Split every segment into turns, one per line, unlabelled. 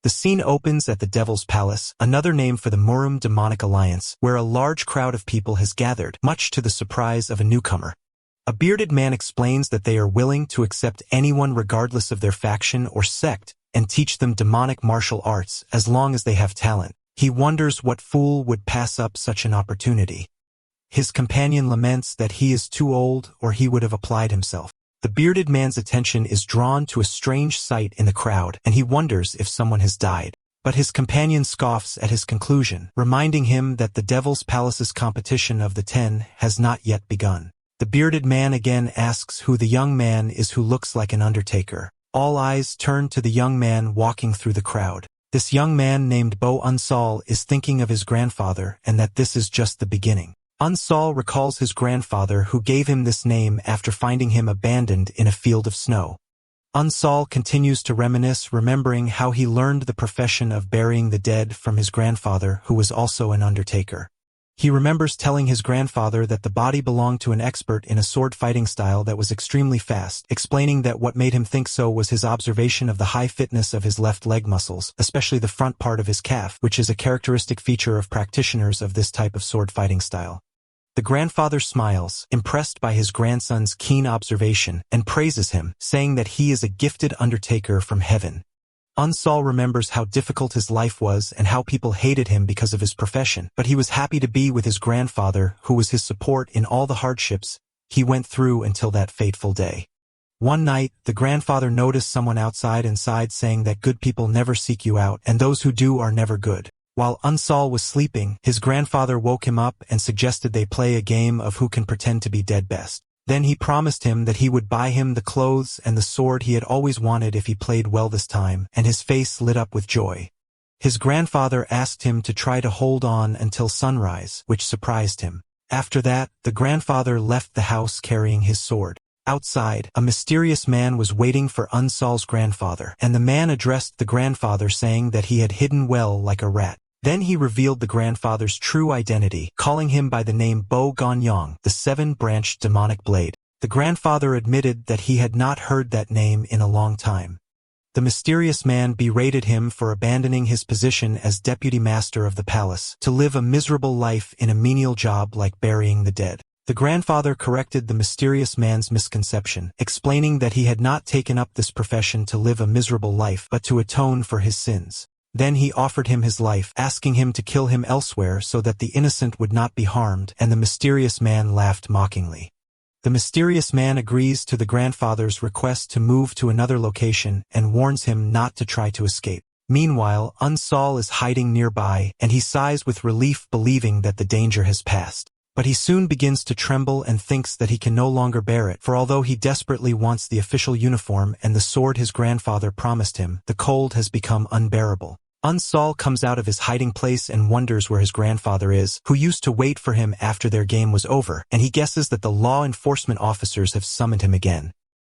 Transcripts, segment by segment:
The scene opens at the Devil's Palace, another name for the Murum demonic alliance, where a large crowd of people has gathered, much to the surprise of a newcomer. A bearded man explains that they are willing to accept anyone regardless of their faction or sect, and teach them demonic martial arts as long as they have talent. He wonders what fool would pass up such an opportunity. His companion laments that he is too old or he would have applied himself. The bearded man's attention is drawn to a strange sight in the crowd, and he wonders if someone has died. But his companion scoffs at his conclusion, reminding him that the Devil's Palace's competition of the 10 has not yet begun. The bearded man again asks who the young man is who looks like an undertaker. All eyes turn to the young man walking through the crowd. This young man named Bo Unsal is thinking of his grandfather and that this is just the beginning. Unsal recalls his grandfather who gave him this name after finding him abandoned in a field of snow. Unsal continues to reminisce, remembering how he learned the profession of burying the dead from his grandfather who was also an undertaker. He remembers telling his grandfather that the body belonged to an expert in a sword-fighting style that was extremely fast, explaining that what made him think so was his observation of the high fitness of his left leg muscles, especially the front part of his calf, which is a characteristic feature of practitioners of this type of sword-fighting style. The grandfather smiles, impressed by his grandson's keen observation, and praises him, saying that he is a gifted undertaker from heaven. Unsal remembers how difficult his life was and how people hated him because of his profession, but he was happy to be with his grandfather, who was his support in all the hardships he went through until that fateful day. One night, the grandfather noticed someone outside and sighed, saying that good people never seek you out, and those who do are never good. While Unsal was sleeping, his grandfather woke him up and suggested they play a game of who can pretend to be dead best. Then he promised him that he would buy him the clothes and the sword he had always wanted if he played well this time, and his face lit up with joy. His grandfather asked him to try to hold on until sunrise, which surprised him. After that, the grandfather left the house carrying his sword. Outside, a mysterious man was waiting for Unsal's grandfather, and the man addressed the grandfather saying that he had hidden well like a rat. Then he revealed the grandfather's true identity, calling him by the name Bo Gonyong, the 7-branched demonic blade. The grandfather admitted that he had not heard that name in a long time. The mysterious man berated him for abandoning his position as deputy master of the palace, to live a miserable life in a menial job like burying the dead. The grandfather corrected the mysterious man's misconception, explaining that he had not taken up this profession to live a miserable life but to atone for his sins. Then he offered him his life, asking him to kill him elsewhere so that the innocent would not be harmed, and the mysterious man laughed mockingly. The mysterious man agrees to the grandfather's request to move to another location and warns him not to try to escape. Meanwhile, Unsal is hiding nearby, and he sighs with relief, believing that the danger has passed. But he soon begins to tremble and thinks that he can no longer bear it, for although he desperately wants the official uniform and the sword his grandfather promised him, the cold has become unbearable. Unsal comes out of his hiding place and wonders where his grandfather is, who used to wait for him after their game was over, and he guesses that the law enforcement officers have summoned him again.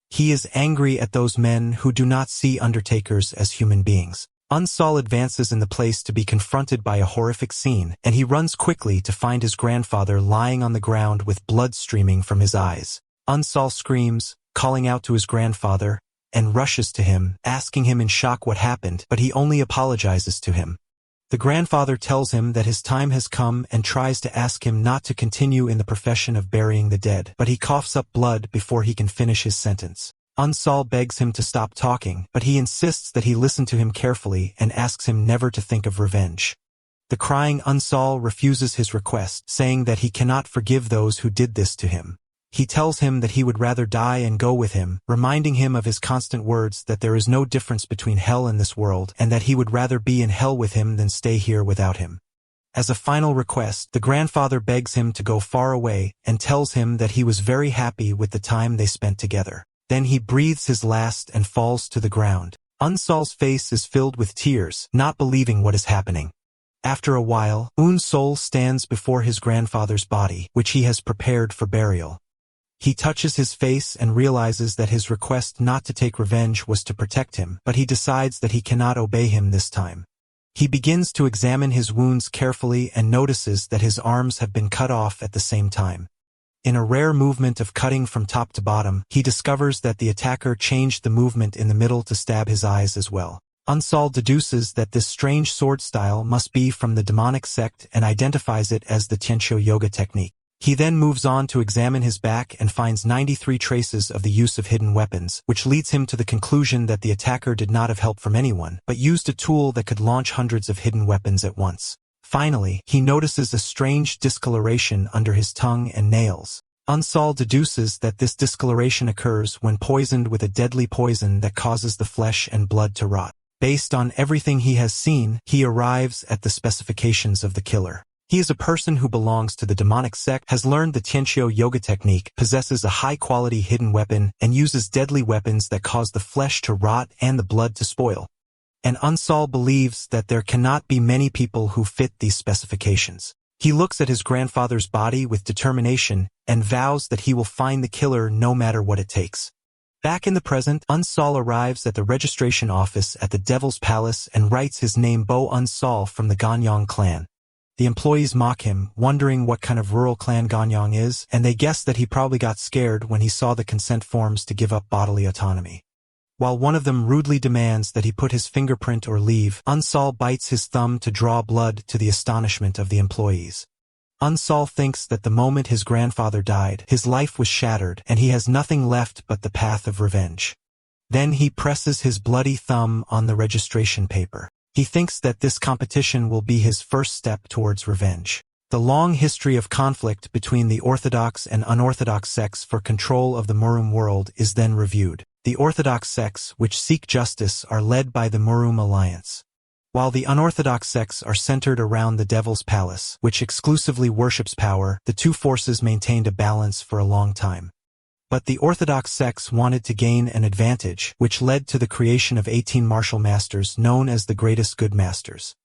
He is angry at those men who do not see undertakers as human beings. Unsal advances in the place to be confronted by a horrific scene, and he runs quickly to find his grandfather lying on the ground with blood streaming from his eyes. Unsal screams, calling out to his grandfather, and rushes to him, asking him in shock what happened, but he only apologizes to him. The grandfather tells him that his time has come and tries to ask him not to continue in the profession of burying the dead, but he coughs up blood before he can finish his sentence. Unsal begs him to stop talking, but he insists that he listen to him carefully and asks him never to think of revenge. The crying Unsal refuses his request, saying that he cannot forgive those who did this to him. He tells him that he would rather die and go with him, reminding him of his constant words that there is no difference between hell and this world, and that he would rather be in hell with him than stay here without him. As a final request, the grandfather begs him to go far away and tells him that he was very happy with the time they spent together. Then he breathes his last and falls to the ground. Unsal's face is filled with tears, not believing what is happening. After a while, Unsal stands before his grandfather's body, which he has prepared for burial. He touches his face and realizes that his request not to take revenge was to protect him, but he decides that he cannot obey him this time. He begins to examine his wounds carefully and notices that his arms have been cut off at the same time. In a rare movement of cutting from top to bottom, he discovers that the attacker changed the movement in the middle to stab his eyes as well. Unsol deduces that this strange sword style must be from the demonic sect and identifies it as the Tianqiu yoga technique. He then moves on to examine his back and finds 93 traces of the use of hidden weapons, which leads him to the conclusion that the attacker did not have help from anyone, but used a tool that could launch hundreds of hidden weapons at once. Finally, he notices a strange discoloration under his tongue and nails. Unsol deduces that this discoloration occurs when poisoned with a deadly poison that causes the flesh and blood to rot. Based on everything he has seen, he arrives at the specifications of the killer. He is a person who belongs to the demonic sect, has learned the Tianqiu yoga technique, possesses a high-quality hidden weapon, and uses deadly weapons that cause the flesh to rot and the blood to spoil. And Unsol believes that there cannot be many people who fit these specifications. He looks at his grandfather's body with determination and vows that he will find the killer no matter what it takes. Back in the present, Unsol arrives at the registration office at the Devil's Palace and writes his name Bo Unsol from the Ganyang clan. The employees mock him, wondering what kind of rural clan Ganyang is, and they guess that he probably got scared when he saw the consent forms to give up bodily autonomy. While one of them rudely demands that he put his fingerprint or leave, Unsol bites his thumb to draw blood to the astonishment of the employees. Unsol thinks that the moment his grandfather died, his life was shattered, and he has nothing left but the path of revenge. Then he presses his bloody thumb on the registration paper. He thinks that this competition will be his first step towards revenge. The long history of conflict between the orthodox and unorthodox sects for control of the Murum world is then reviewed. The orthodox sects, which seek justice, are led by the Murum Alliance, while the unorthodox sects are centered around the Devil's Palace, which exclusively worships power. The two forces maintained a balance for a long time. But the orthodox sects wanted to gain an advantage, which led to the creation of 18 martial masters known as the Greatest Good Masters.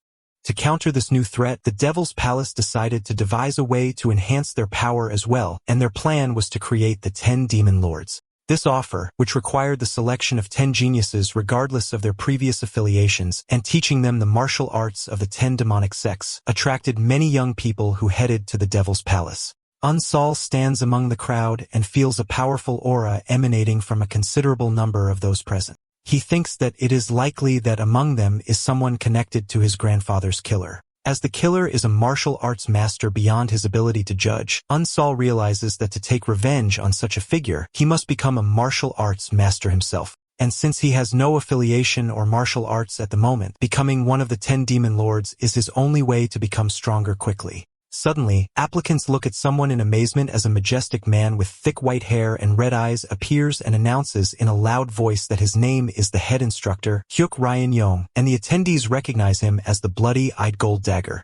To counter this new threat, the Devil's Palace decided to devise a way to enhance their power as well, and their plan was to create the 10 Demon Lords. This offer, which required the selection of 10 geniuses regardless of their previous affiliations and teaching them the martial arts of the 10 demonic sects, attracted many young people who headed to the Devil's Palace. Unsol stands among the crowd and feels a powerful aura emanating from a considerable number of those present. He thinks that it is likely that among them is someone connected to his grandfather's killer. As the killer is a martial arts master beyond his ability to judge, Unsol realizes that to take revenge on such a figure, he must become a martial arts master himself. And since he has no affiliation or martial arts at the moment, becoming one of the 10 demon lords is his only way to become stronger quickly. Suddenly, applicants look at someone in amazement as a majestic man with thick white hair and red eyes appears and announces in a loud voice that his name is the head instructor, Hyuk Ryan Yong, and the attendees recognize him as the bloody-eyed gold dagger.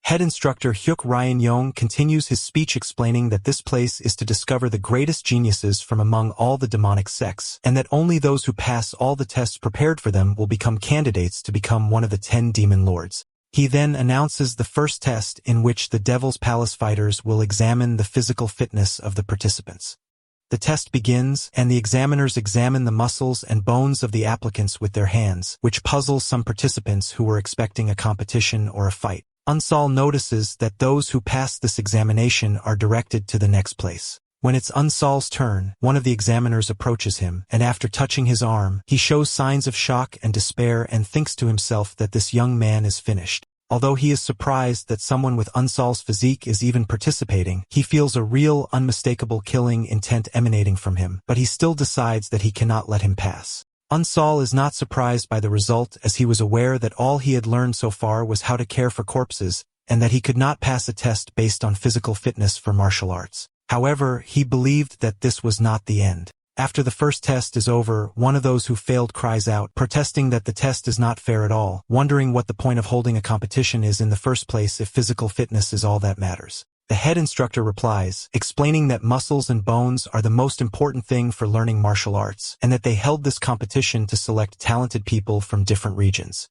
Head instructor Hyuk Ryan Yong continues his speech explaining that this place is to discover the greatest geniuses from among all the demonic sects, and that only those who pass all the tests prepared for them will become candidates to become one of the 10 demon lords. He then announces the first test in which the Devil's Palace fighters will examine the physical fitness of the participants. The test begins, and the examiners examine the muscles and bones of the applicants with their hands, which puzzles some participants who were expecting a competition or a fight. Unsol notices that those who pass this examination are directed to the next place. When it's Unsol's turn, one of the examiners approaches him, and after touching his arm, he shows signs of shock and despair and thinks to himself that this young man is finished. Although he is surprised that someone with Unsol's physique is even participating, he feels a real, unmistakable killing intent emanating from him, but he still decides that he cannot let him pass. Unsol is not surprised by the result as he was aware that all he had learned so far was how to care for corpses, and that he could not pass a test based on physical fitness for martial arts. However, he believed that this was not the end. After the first test is over, one of those who failed cries out, protesting that the test is not fair at all, wondering what the point of holding a competition is in the first place if physical fitness is all that matters. The head instructor replies, explaining that muscles and bones are the most important thing for learning martial arts, and that they held this competition to select talented people from different regions.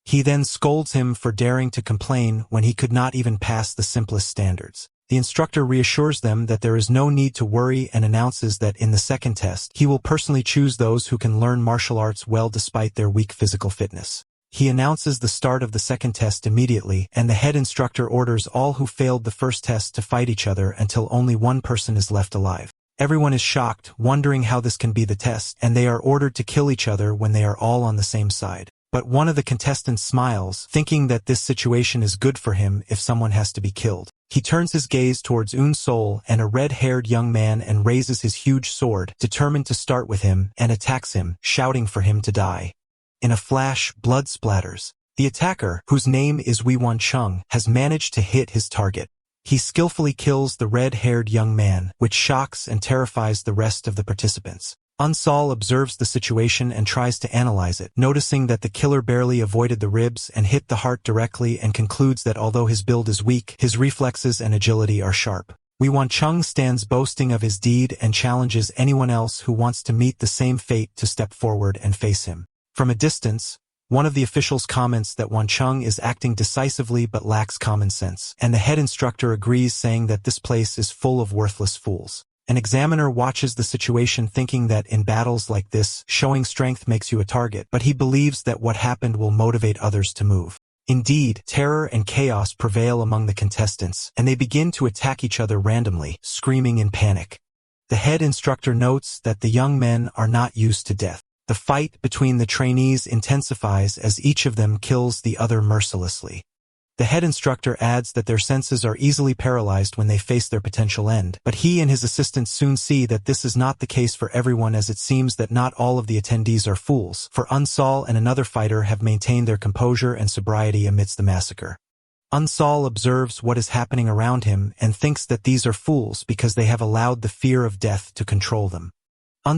He then scolds him for daring to complain when he could not even pass the simplest standards. The instructor reassures them that there is no need to worry and announces that in the second test, he will personally choose those who can learn martial arts well despite their weak physical fitness. He announces the start of the second test immediately, and the head instructor orders all who failed the first test to fight each other until only one person is left alive. Everyone is shocked, wondering how this can be the test, and they are ordered to kill each other when they are all on the same side. but one of the contestants smiles, thinking that this situation is good for him if someone has to be killed. He turns his gaze towards Sol and a red-haired young man and raises his huge sword, determined to start with him, and attacks him, shouting for him to die. In a flash, blood splatters. The attacker, whose name is Won-chung, has managed to hit his target. He skillfully kills the red-haired young man, which shocks and terrifies the rest of the participants. Sol observes the situation and tries to analyze it, noticing that the killer barely avoided the ribs and hit the heart directly, and concludes that although his build is weak, his reflexes and agility are sharp. Won-chung stands boasting of his deed and challenges anyone else who wants to meet the same fate to step forward and face him. From a distance, one of the officials comments that Won-chung is acting decisively but lacks common sense, and the head instructor agrees, saying that this place is full of worthless fools. An examiner watches the situation, thinking that in battles like this, showing strength makes you a target, but he believes that what happened will motivate others to move. Indeed, terror and chaos prevail among the contestants, and they begin to attack each other randomly, screaming in panic. The head instructor notes that the young men are not used to death. The fight between the trainees intensifies as each of them kills the other mercilessly. The head instructor adds that their senses are easily paralyzed when they face their potential end, but he and his assistants soon see that this is not the case for everyone, as it seems that not all of the attendees are fools, for Sol and another fighter have maintained their composure and sobriety amidst the massacre. Sol observes what is happening around him and thinks that these are fools because they have allowed the fear of death to control them.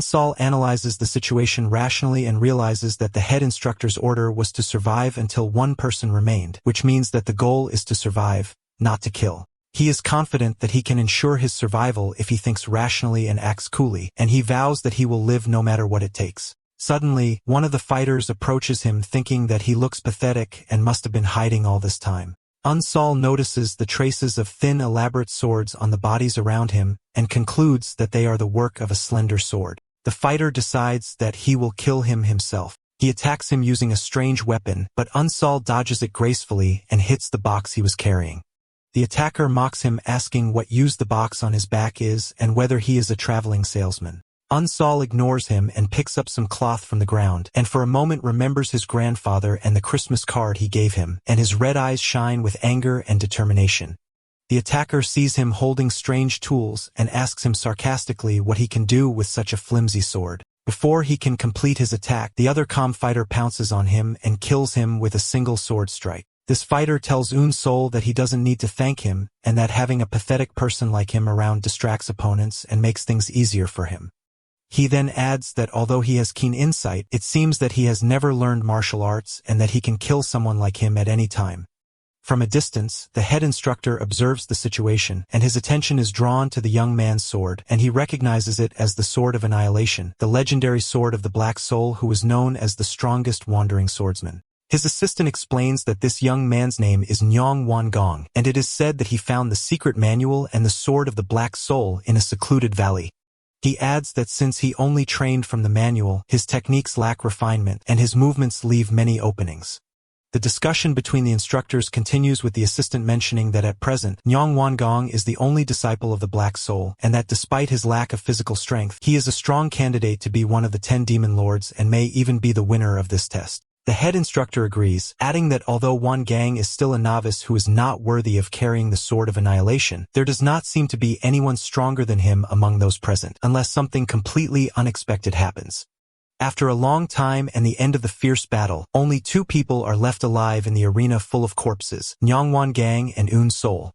Sol analyzes the situation rationally and realizes that the head instructor's order was to survive until one person remained, which means that the goal is to survive, not to kill. He is confident that he can ensure his survival if he thinks rationally and acts coolly, and he vows that he will live no matter what it takes. Suddenly, one of the fighters approaches him, thinking that he looks pathetic and must have been hiding all this time. Sol notices the traces of thin, elaborate swords on the bodies around him and concludes that they are the work of a slender sword. The fighter decides that he will kill him himself. He attacks him using a strange weapon, but Sol dodges it gracefully and hits the box he was carrying. The attacker mocks him, asking what use the box on his back is and whether he is a traveling salesman. Sol ignores him and picks up some cloth from the ground, and for a moment remembers his grandfather and the Christmas card he gave him, and his red eyes shine with anger and determination. The attacker sees him holding strange tools and asks him sarcastically what he can do with such a flimsy sword. Before he can complete his attack, the other fighter pounces on him and kills him with a single sword strike. This fighter tells Sol that he doesn't need to thank him, and that having a pathetic person like him around distracts opponents and makes things easier for him. He then adds that although he has keen insight, it seems that he has never learned martial arts and that he can kill someone like him at any time. From a distance, the head instructor observes the situation, and his attention is drawn to the young man's sword, and he recognizes it as the Sword of Annihilation, the legendary sword of the Black Soul, who was known as the strongest wandering swordsman. His assistant explains that this young man's name is Won-gong, and it is said that he found the secret manual and the Sword of the Black Soul in a secluded valley. He adds that since he only trained from the manual, his techniques lack refinement, and his movements leave many openings. The discussion between the instructors continues, with the assistant mentioning that at present, Won-gong is the only disciple of the Black Soul, and that despite his lack of physical strength, he is a strong candidate to be one of the 10 demon lords and may even be the winner of this test. The head instructor agrees, adding that although Won-gang is still a novice who is not worthy of carrying the Sword of Annihilation, there does not seem to be anyone stronger than him among those present, unless something completely unexpected happens. After a long time and the end of the fierce battle, only 2 people are left alive in the arena full of corpses, Won-gang and Sol.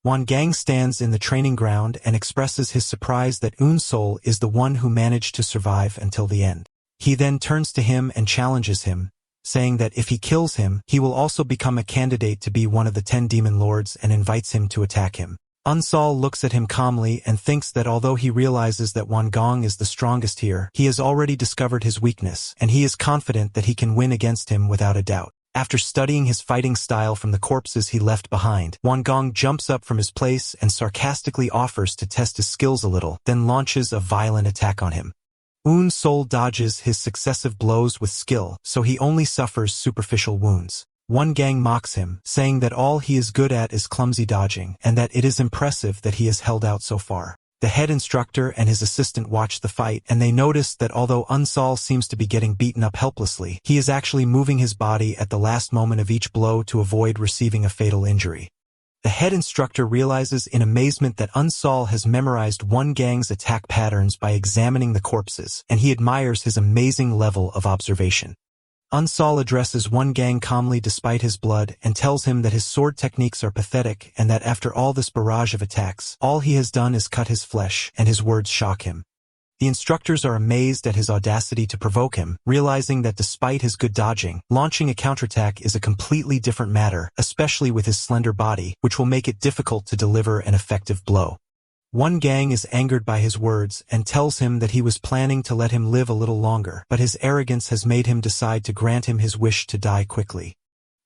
Won-gang stands in the training ground and expresses his surprise that Sol is the one who managed to survive until the end. He then turns to him and challenges him, saying that if he kills him, he will also become a candidate to be one of the 10 demon lords, and invites him to attack him. Sol looks at him calmly and thinks that although he realizes that Won-gang is the strongest here, he has already discovered his weakness, and he is confident that he can win against him without a doubt. After studying his fighting style from the corpses he left behind, Won-gang jumps up from his place and sarcastically offers to test his skills a little, then launches a violent attack on him. Sol dodges his successive blows with skill, so he only suffers superficial wounds. Won-gang mocks him, saying that all he is good at is clumsy dodging, and that it is impressive that he has held out so far. The head instructor and his assistant watch the fight, and they notice that although Unsol seems to be getting beaten up helplessly, he is actually moving his body at the last moment of each blow to avoid receiving a fatal injury. The head instructor realizes in amazement that Unsol has memorized one gang's attack patterns by examining the corpses, and he admires his amazing level of observation. Unsol addresses one gang calmly despite his blood and tells him that his sword techniques are pathetic and that after all this barrage of attacks, all he has done is cut his flesh, and his words shock him. The instructors are amazed at his audacity to provoke him, realizing that despite his good dodging, launching a counterattack is a completely different matter, especially with his slender body, which will make it difficult to deliver an effective blow. One gang is angered by his words and tells him that he was planning to let him live a little longer, but his arrogance has made him decide to grant him his wish to die quickly.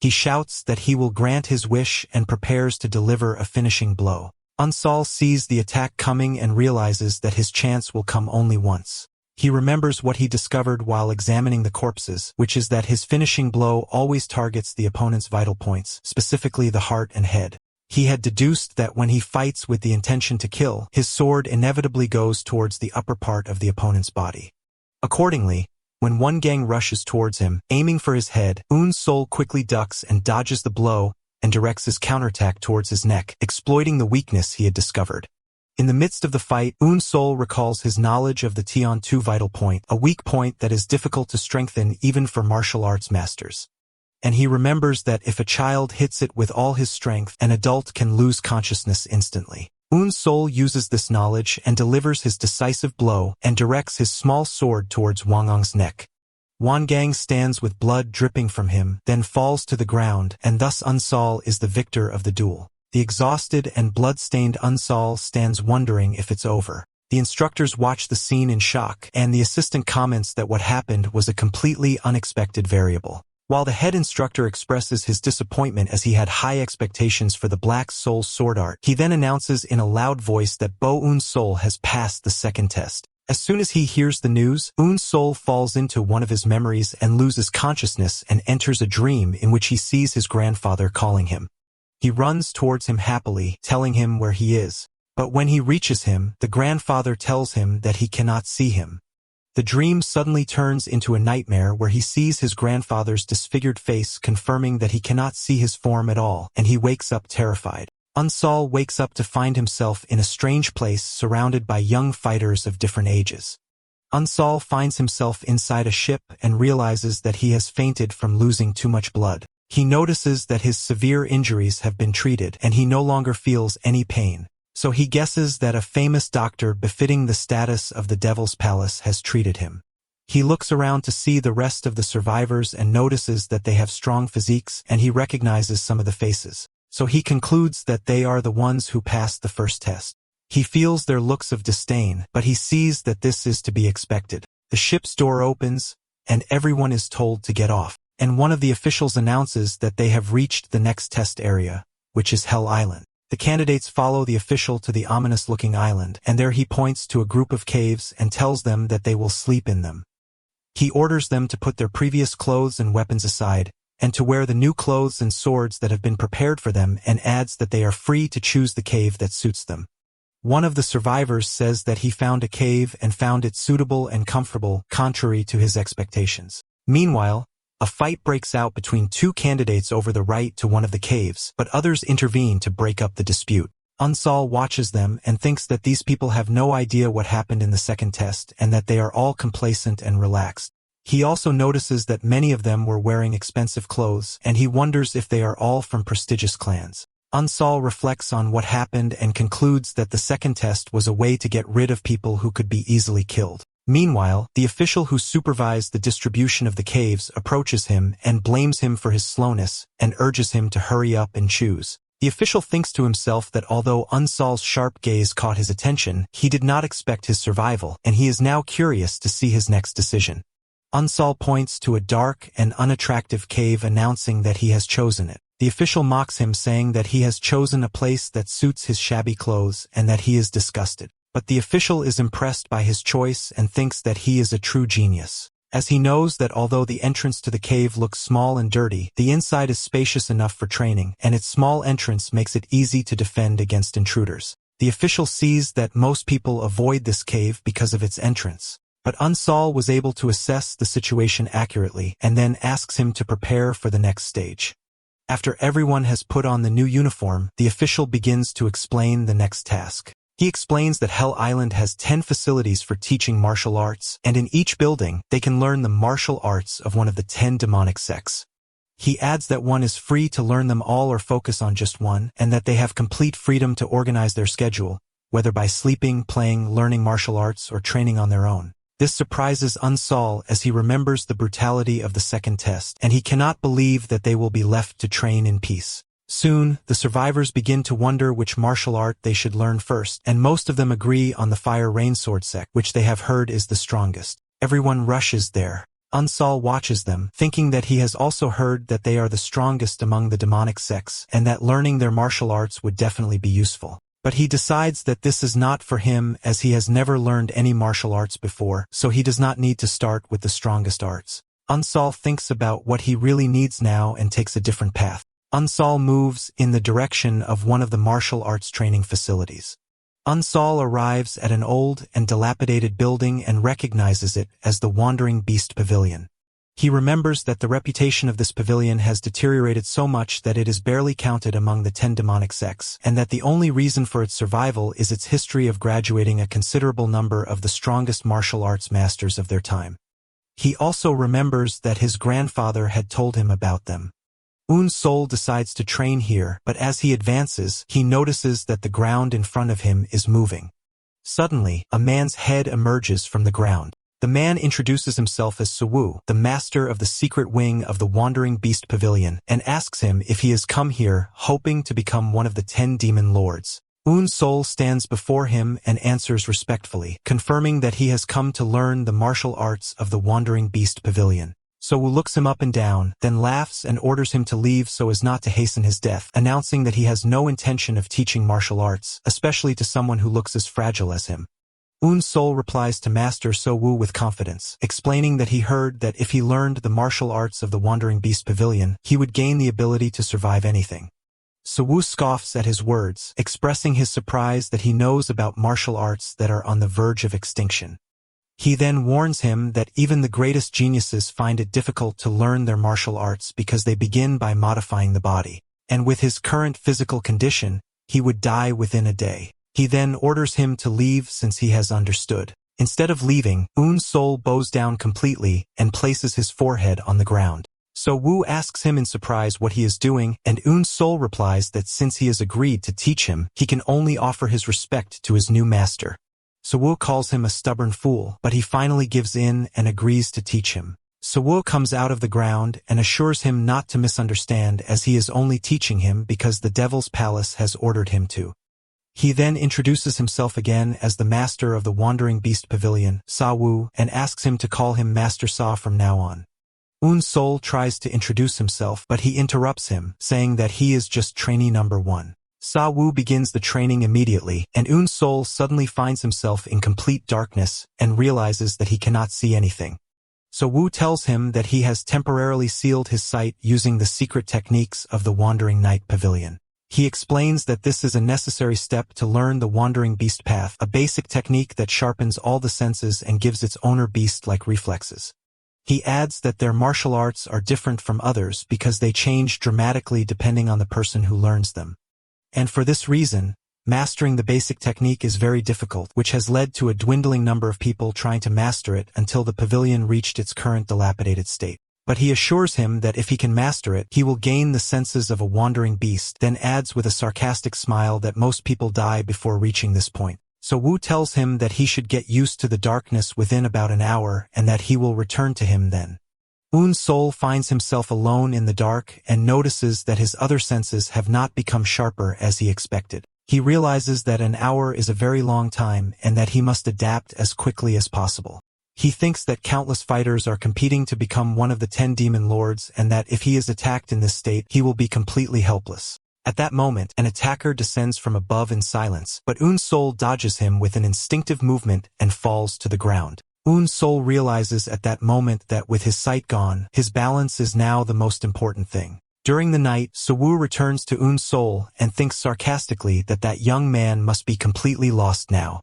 He shouts that he will grant his wish and prepares to deliver a finishing blow. Unsol sees the attack coming and realizes that his chance will come only once. He remembers what he discovered while examining the corpses, which is that his finishing blow always targets the opponent's vital points, specifically the heart and head. He had deduced that when he fights with the intention to kill, his sword inevitably goes towards the upper part of the opponent's body. Accordingly, when one gang rushes towards him, aiming for his head, Unsol quickly ducks and dodges the blow, and directs his counterattack towards his neck, exploiting the weakness he had discovered. In the midst of the fight, Unsol recalls his knowledge of the Tion-2 vital point, a weak point that is difficult to strengthen even for martial arts masters. And he remembers that if a child hits it with all his strength, an adult can lose consciousness instantly. Unsol uses this knowledge and delivers his decisive blow and directs his small sword towards Wangang's neck. Wangang stands with blood dripping from him, then falls to the ground, and thus Unsol is the victor of the duel. The exhausted and blood-stained Unsol stands wondering if it's over. The instructors watch the scene in shock, and the assistant comments that what happened was a completely unexpected variable. While the head instructor expresses his disappointment as he had high expectations for the Black Soul sword art, he then announces in a loud voice that Bo Unsol has passed the second test. As soon as he hears the news, Unsol falls into one of his memories and loses consciousness and enters a dream in which he sees his grandfather calling him. He runs towards him happily, telling him where he is. But when he reaches him, the grandfather tells him that he cannot see him. The dream suddenly turns into a nightmare where he sees his grandfather's disfigured face, confirming that he cannot see his form at all, and he wakes up terrified. Unsol wakes up to find himself in a strange place surrounded by young fighters of different ages. Unsol finds himself inside a ship and realizes that he has fainted from losing too much blood. He notices that his severe injuries have been treated and he no longer feels any pain. So he guesses that a famous doctor befitting the status of the Devil's Palace has treated him. He looks around to see the rest of the survivors and notices that they have strong physiques, and he recognizes some of the faces. So he concludes that they are the ones who passed the first test. He feels their looks of disdain, but he sees that this is to be expected. The ship's door opens, and everyone is told to get off, and one of the officials announces that they have reached the next test area, which is Hell Island. The candidates follow the official to the ominous-looking island, and there he points to a group of caves and tells them that they will sleep in them. He orders them to put their previous clothes and weapons aside, and to wear the new clothes and swords that have been prepared for them, and adds that they are free to choose the cave that suits them. One of the survivors says that he found a cave and found it suitable and comfortable, contrary to his expectations. Meanwhile, a fight breaks out between two candidates over the right to one of the caves, but others intervene to break up the dispute. Unsol watches them and thinks that these people have no idea what happened in the second test and that they are all complacent and relaxed. He also notices that many of them were wearing expensive clothes, and he wonders if they are all from prestigious clans. Unsol reflects on what happened and concludes that the second test was a way to get rid of people who could be easily killed. Meanwhile, the official who supervised the distribution of the caves approaches him and blames him for his slowness and urges him to hurry up and choose. The official thinks to himself that although Unsol's sharp gaze caught his attention, he did not expect his survival, and he is now curious to see his next decision. Unsol points to a dark and unattractive cave, announcing that he has chosen it. The official mocks him, saying that he has chosen a place that suits his shabby clothes and that he is disgusted. But the official is impressed by his choice and thinks that he is a true genius, as he knows that although the entrance to the cave looks small and dirty, the inside is spacious enough for training, and its small entrance makes it easy to defend against intruders. The official sees that most people avoid this cave because of its entrance. But Unsol was able to assess the situation accurately and then asks him to prepare for the next stage. After everyone has put on the new uniform, the official begins to explain the next task. He explains that Hell Island has 10 facilities for teaching martial arts, and in each building, they can learn the martial arts of one of the 10 demonic sects. He adds that one is free to learn them all or focus on just one, and that they have complete freedom to organize their schedule, whether by sleeping, playing, learning martial arts, or training on their own. This surprises Unsol as he remembers the brutality of the second test, and he cannot believe that they will be left to train in peace. Soon, the survivors begin to wonder which martial art they should learn first, and most of them agree on the Fire Rain Sword sect, which they have heard is the strongest. Everyone rushes there. Unsol watches them, thinking that he has also heard that they are the strongest among the demonic sects, and that learning their martial arts would definitely be useful. But he decides that this is not for him as he has never learned any martial arts before, so he does not need to start with the strongest arts. Unsol thinks about what he really needs now and takes a different path. Unsol moves in the direction of one of the martial arts training facilities. Unsol arrives at an old and dilapidated building and recognizes it as the Wandering Beast Pavilion. He remembers that the reputation of this pavilion has deteriorated so much that it is barely counted among the 10 demonic sects, and that the only reason for its survival is its history of graduating a considerable number of the strongest martial arts masters of their time. He also remembers that his grandfather had told him about them. Unsol decides to train here, but as he advances, he notices that the ground in front of him is moving. Suddenly, a man's head emerges from the ground. The man introduces himself as Suwu, the master of the secret wing of the Wandering Beast Pavilion, and asks him if he has come here hoping to become one of the 10 demon lords. Unsol stands before him and answers respectfully, confirming that he has come to learn the martial arts of the Wandering Beast Pavilion. Suwu looks him up and down, then laughs and orders him to leave so as not to hasten his death, announcing that he has no intention of teaching martial arts, especially to someone who looks as fragile as him. Unsol replies to Master Suwu with confidence, explaining that he heard that if he learned the martial arts of the Wandering Beast Pavilion, he would gain the ability to survive anything. Suwu scoffs at his words, expressing his surprise that he knows about martial arts that are on the verge of extinction. He then warns him that even the greatest geniuses find it difficult to learn their martial arts because they begin by modifying the body, and with his current physical condition, he would die within a day. He then orders him to leave since he has understood. Instead of leaving, Unsol bows down completely and places his forehead on the ground. Suwu asks him in surprise what he is doing, and Unsol replies that since he has agreed to teach him, he can only offer his respect to his new master. Suwu calls him a stubborn fool, but he finally gives in and agrees to teach him. Suwu comes out of the ground and assures him not to misunderstand as he is only teaching him because the Devil's Palace has ordered him to. He then introduces himself again as the master of the Wandering Beast Pavilion, Sawu, and asks him to call him Master Sa from now on. Unsol tries to introduce himself, but he interrupts him, saying that he is just trainee number 1. Sawu begins the training immediately, and Unsol suddenly finds himself in complete darkness and realizes that he cannot see anything. Suwu tells him that he has temporarily sealed his sight using the secret techniques of the Wandering Night Pavilion. He explains that this is a necessary step to learn the Wandering Beast Path, a basic technique that sharpens all the senses and gives its owner beast-like reflexes. He adds that their martial arts are different from others because they change dramatically depending on the person who learns them. And for this reason, mastering the basic technique is very difficult, which has led to a dwindling number of people trying to master it until the pavilion reached its current dilapidated state. But he assures him that if he can master it, he will gain the senses of a wandering beast, then adds with a sarcastic smile that most people die before reaching this point. Suwu tells him that he should get used to the darkness within about an hour and that he will return to him then. Unsol finds himself alone in the dark and notices that his other senses have not become sharper as he expected. He realizes that an hour is a very long time and that he must adapt as quickly as possible. He thinks that countless fighters are competing to become one of the 10 demon lords and that if he is attacked in this state, he will be completely helpless. At that moment, an attacker descends from above in silence, but Unsol dodges him with an instinctive movement and falls to the ground. Unsol realizes at that moment that with his sight gone, his balance is now the most important thing. During the night, Suwoo returns to Eun's soul and thinks sarcastically that that young man must be completely lost now.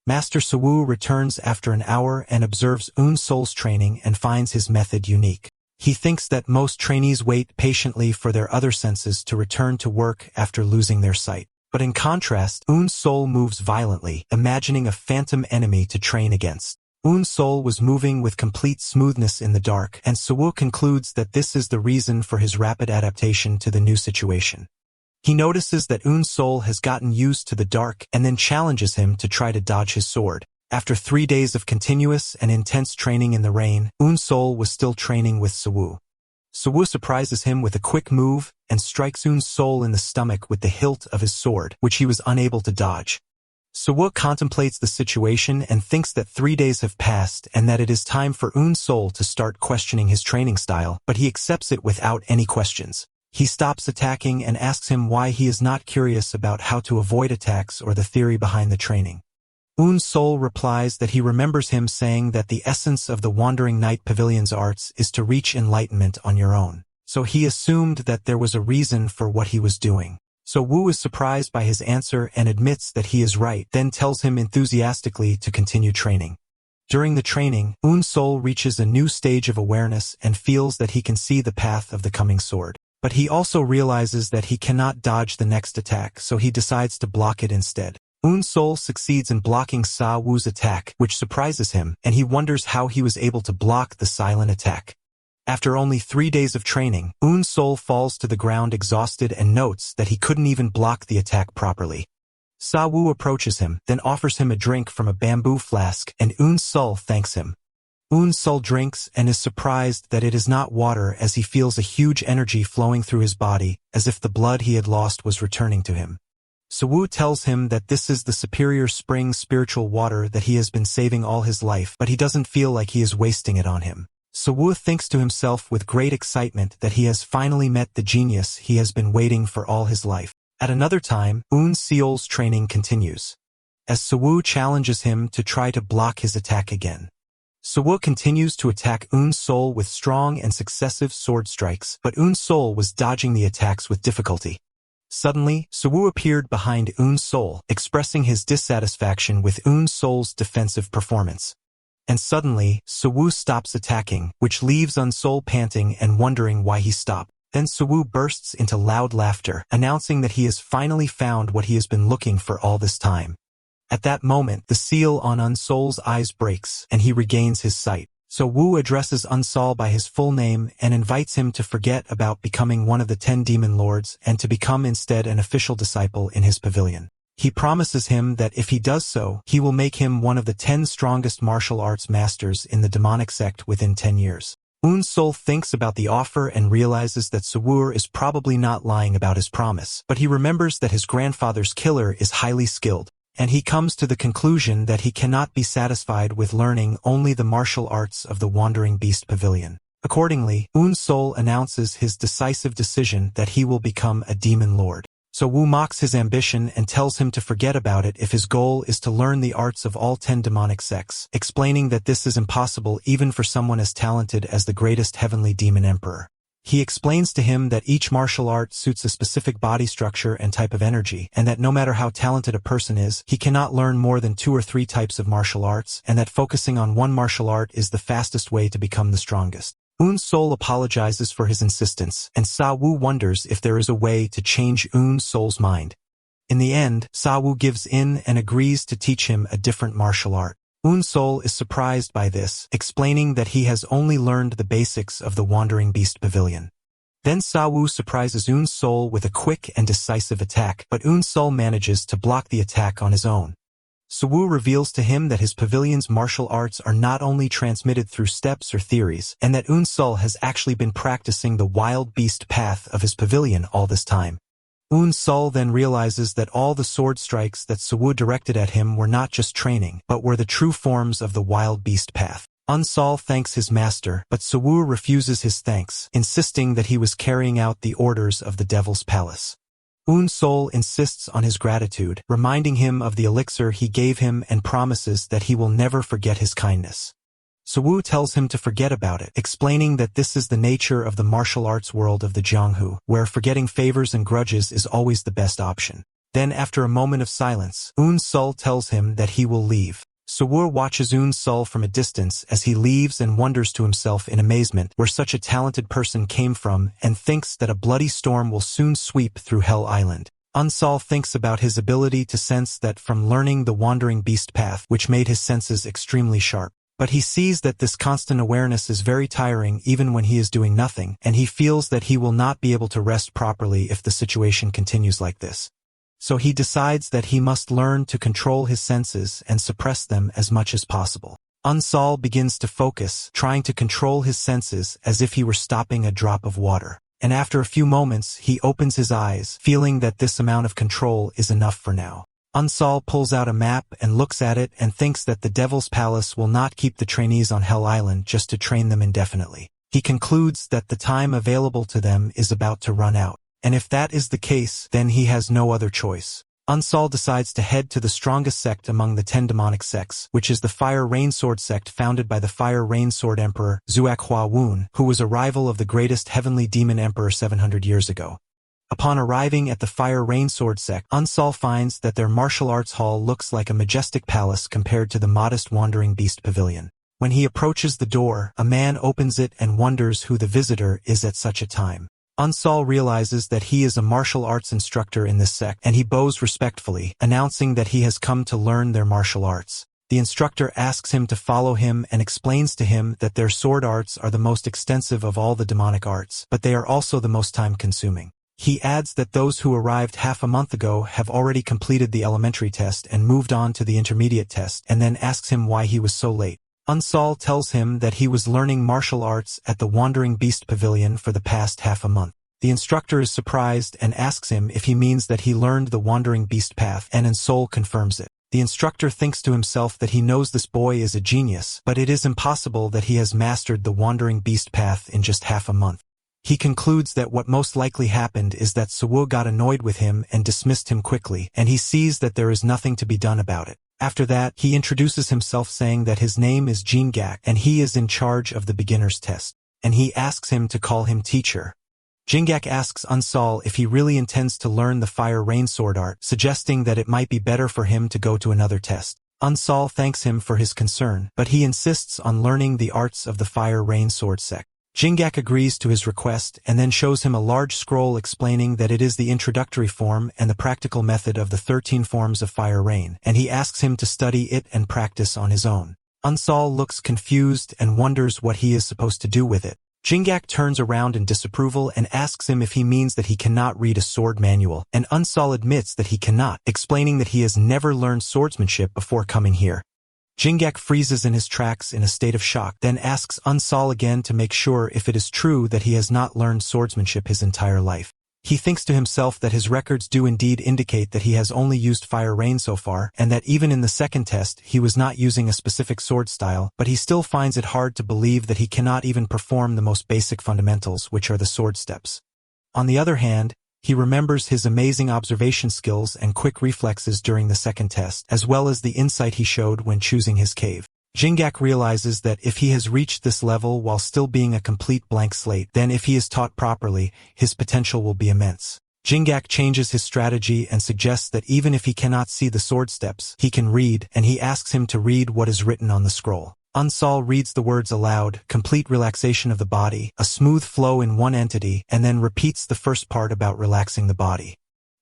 Master Suwoo returns after an hour and observes Eun's soul's training and finds his method unique. He thinks that most trainees wait patiently for their other senses to return to work after losing their sight. But in contrast, Eun's soul moves violently, imagining a phantom enemy to train against. Eun's soul was moving with complete smoothness in the dark, and Suwoo concludes that this is the reason for his rapid adaptation to the new situation. He notices that Eun's soul has gotten used to the dark and then challenges him to try to dodge his sword. After 3 days of continuous and intense training in the rain, Eun's soul was still training with Suwoo. Suwoo surprises him with a quick move and strikes Eun's soul in the stomach with the hilt of his sword, which he was unable to dodge. Suwoo contemplates the situation and thinks that 3 days have passed and that it is time for Eun's soul to start questioning his training style, but he accepts it without any questions. He stops attacking and asks him why he is not curious about how to avoid attacks or the theory behind the training. Eun's soul replies that he remembers him saying that the essence of the Wandering Night Pavilion's arts is to reach enlightenment on your own. So he assumed that there was a reason for what he was doing. So Woo is surprised by his answer and admits that he is right, then tells him enthusiastically to continue training. During the training, Eun's soul reaches a new stage of awareness and feels that he can see the path of the coming sword. But he also realizes that he cannot dodge the next attack, so he decides to block it instead. Eun's soul succeeds in blocking Sa Woo's attack, which surprises him, and he wonders how he was able to block the silent attack. After only 3 days of training, Eun's soul falls to the ground exhausted and notes that he couldn't even block the attack properly. Sa Woo approaches him, then offers him a drink from a bamboo flask, and Eun's soul thanks him. Eun's soul drinks and is surprised that it is not water, as he feels a huge energy flowing through his body, as if the blood he had lost was returning to him. Suwoo tells him that this is the superior spring spiritual water that he has been saving all his life, but he doesn't feel like he is wasting it on him. Suwoo thinks to himself with great excitement that he has finally met the genius he has been waiting for all his life. At another time, Eun's seol's training continues, as Suwoo challenges him to try to block his attack again. Suwoo continues to attack Eun's soul with strong and successive sword strikes, but Eun's soul was dodging the attacks with difficulty. Suddenly, Suwoo appeared behind Eun's soul, expressing his dissatisfaction with Eun's soul's defensive performance. And suddenly, Suwoo stops attacking, which leaves Eun's soul panting and wondering why he stopped. Then Suwoo bursts into loud laughter, announcing that he has finally found what he has been looking for all this time. At that moment, the seal on Eun's soul's eyes breaks, and he regains his sight. So Woo addresses Eun's soul by his full name and invites him to forget about becoming one of the 10 demon lords and to become instead an official disciple in his pavilion. He promises him that if he does so, he will make him one of the 10 strongest martial arts masters in the demonic sect within 10 years. Eun's soul thinks about the offer and realizes that Suwoo is probably not lying about his promise, but he remembers that his grandfather's killer is highly skilled, and he comes to the conclusion that he cannot be satisfied with learning only the martial arts of the Wandering Beast Pavilion. Accordingly, Eun's soul announces his decisive decision that he will become a demon lord. So Woo mocks his ambition and tells him to forget about it if his goal is to learn the arts of all 10 demonic sects, explaining that this is impossible even for someone as talented as the greatest heavenly demon emperor. He explains to him that each martial art suits a specific body structure and type of energy, and that no matter how talented a person is, he cannot learn more than 2 or 3 types of martial arts, and that focusing on one martial art is the fastest way to become the strongest. Eun's soul apologizes for his insistence, and Sa Woo wonders if there is a way to change Eun's soul's mind. In the end, Sa Woo gives in and agrees to teach him a different martial art. Eun's soul is surprised by this, explaining that he has only learned the basics of the Wandering Beast Pavilion. Then Sa Woo surprises Eun's soul with a quick and decisive attack, but Eun's soul manages to block the attack on his own. Suwoo reveals to him that his pavilion's martial arts are not only transmitted through steps or theories, and that Eun's soul has actually been practicing the wild beast path of his pavilion all this time. Eun's soul then realizes that all the sword strikes that Suwoo directed at him were not just training, but were the true forms of the wild beast path. Eun's soul thanks his master, but Suwoo refuses his thanks, insisting that he was carrying out the orders of the Devil's Palace. Eun's soul insists on his gratitude, reminding him of the elixir he gave him and promises that he will never forget his kindness. Suwoo tells him to forget about it, explaining that this is the nature of the martial arts world of the Jianghu, where forgetting favors and grudges is always the best option. Then after a moment of silence, Eun-sul tells him that he will leave. Suwoo watches Eun-sul from a distance as he leaves and wonders to himself in amazement where such a talented person came from and thinks that a bloody storm will soon sweep through Hell Island. Eun-sul thinks about his ability to sense that from learning the wandering beast path, which made his senses extremely sharp. But he sees that this constant awareness is very tiring even when he is doing nothing, and he feels that he will not be able to rest properly if the situation continues like this. So he decides that he must learn to control his senses and suppress them as much as possible. Eun-sul begins to focus, trying to control his senses as if he were stopping a drop of water. And after a few moments, he opens his eyes, feeling that this amount of control is enough for now. Eun-sul pulls out a map and looks at it and thinks that the Devil's Palace will not keep the trainees on Hell Island just to train them indefinitely. He concludes that the time available to them is about to run out. And if that is the case, then he has no other choice. Eun-sul decides to head to the strongest sect among the 10 demonic sects, which is the Fire Rainsword sect founded by the Fire Rainsword Emperor, Zuak Hua Woon, who was a rival of the greatest heavenly demon emperor 700 years ago. Upon arriving at the Fire Rainsword sect, Eun-sul finds that their martial arts hall looks like a majestic palace compared to the modest wandering beast pavilion. When he approaches the door, a man opens it and wonders who the visitor is at such a time. Eun-sul realizes that he is a martial arts instructor in this sect, and he bows respectfully, announcing that he has come to learn their martial arts. The instructor asks him to follow him and explains to him that their sword arts are the most extensive of all the demonic arts, but they are also the most time-consuming. He adds that those who arrived half a month ago have already completed the elementary test and moved on to the intermediate test, and then asks him why he was so late. Eun-sul tells him that he was learning martial arts at the Wandering Beast Pavilion for the past half a month. The instructor is surprised and asks him if he means that he learned the Wandering Beast path, and Eun-sul confirms it. The instructor thinks to himself that he knows this boy is a genius, but it is impossible that he has mastered the Wandering Beast path in just half a month. He concludes that what most likely happened is that Suwoo got annoyed with him and dismissed him quickly, and he sees that there is nothing to be done about it. After that, he introduces himself saying that his name is Jin-gak and he is in charge of the beginner's test, and he asks him to call him teacher. Jin-gak asks Eun-sul if he really intends to learn the Fire Rain Sword art, suggesting that it might be better for him to go to another test. Eun-sul thanks him for his concern, but he insists on learning the arts of the Fire Rain Sword sect. Jin-gak agrees to his request and then shows him a large scroll explaining that it is the introductory form and the practical method of the 13 forms of Fire Rain, and he asks him to study it and practice on his own. Eun-sul looks confused and wonders what he is supposed to do with it. Jin-gak turns around in disapproval and asks him if he means that he cannot read a sword manual, and Eun-sul admits that he cannot, explaining that he has never learned swordsmanship before coming here. Jin-gak freezes in his tracks in a state of shock, then asks Eun-sul again to make sure if it is true that he has not learned swordsmanship his entire life. He thinks to himself that his records do indeed indicate that he has only used Fire Rain so far, and that even in the second test he was not using a specific sword style, but he still finds it hard to believe that he cannot even perform the most basic fundamentals, which are the sword steps. On the other hand, he remembers his amazing observation skills and quick reflexes during the second test, as well as the insight he showed when choosing his cave. Jin-gak realizes that if he has reached this level while still being a complete blank slate, then if he is taught properly, his potential will be immense. Jin-gak changes his strategy and suggests that even if he cannot see the sword steps, he can read, and he asks him to read what is written on the scroll. Eun-sul reads the words aloud, complete relaxation of the body, a smooth flow in one entity, and then repeats the first part about relaxing the body.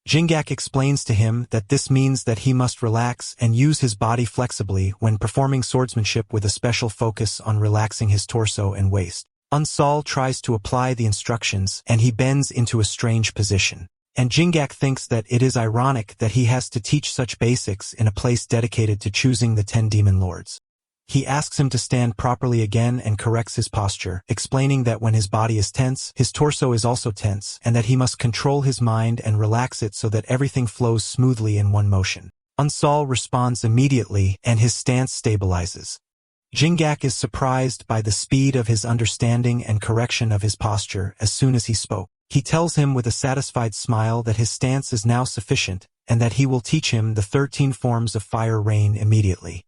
Jin-gak explains to him that this means that he must relax and use his body flexibly when performing swordsmanship with a special focus on relaxing his torso and waist. Eun-sul tries to apply the instructions, and he bends into a strange position. And Jin-gak thinks that it is ironic that he has to teach such basics in a place dedicated to choosing the 10 demon lords. He asks him to stand properly again and corrects his posture, explaining that when his body is tense, his torso is also tense, and that he must control his mind and relax it so that everything flows smoothly in one motion. Eun-sul responds immediately, and his stance stabilizes. Jin-gak is surprised by the speed of his understanding and correction of his posture as soon as he spoke. He tells him with a satisfied smile that his stance is now sufficient, and that he will teach him the 13 forms of Fire Rain immediately.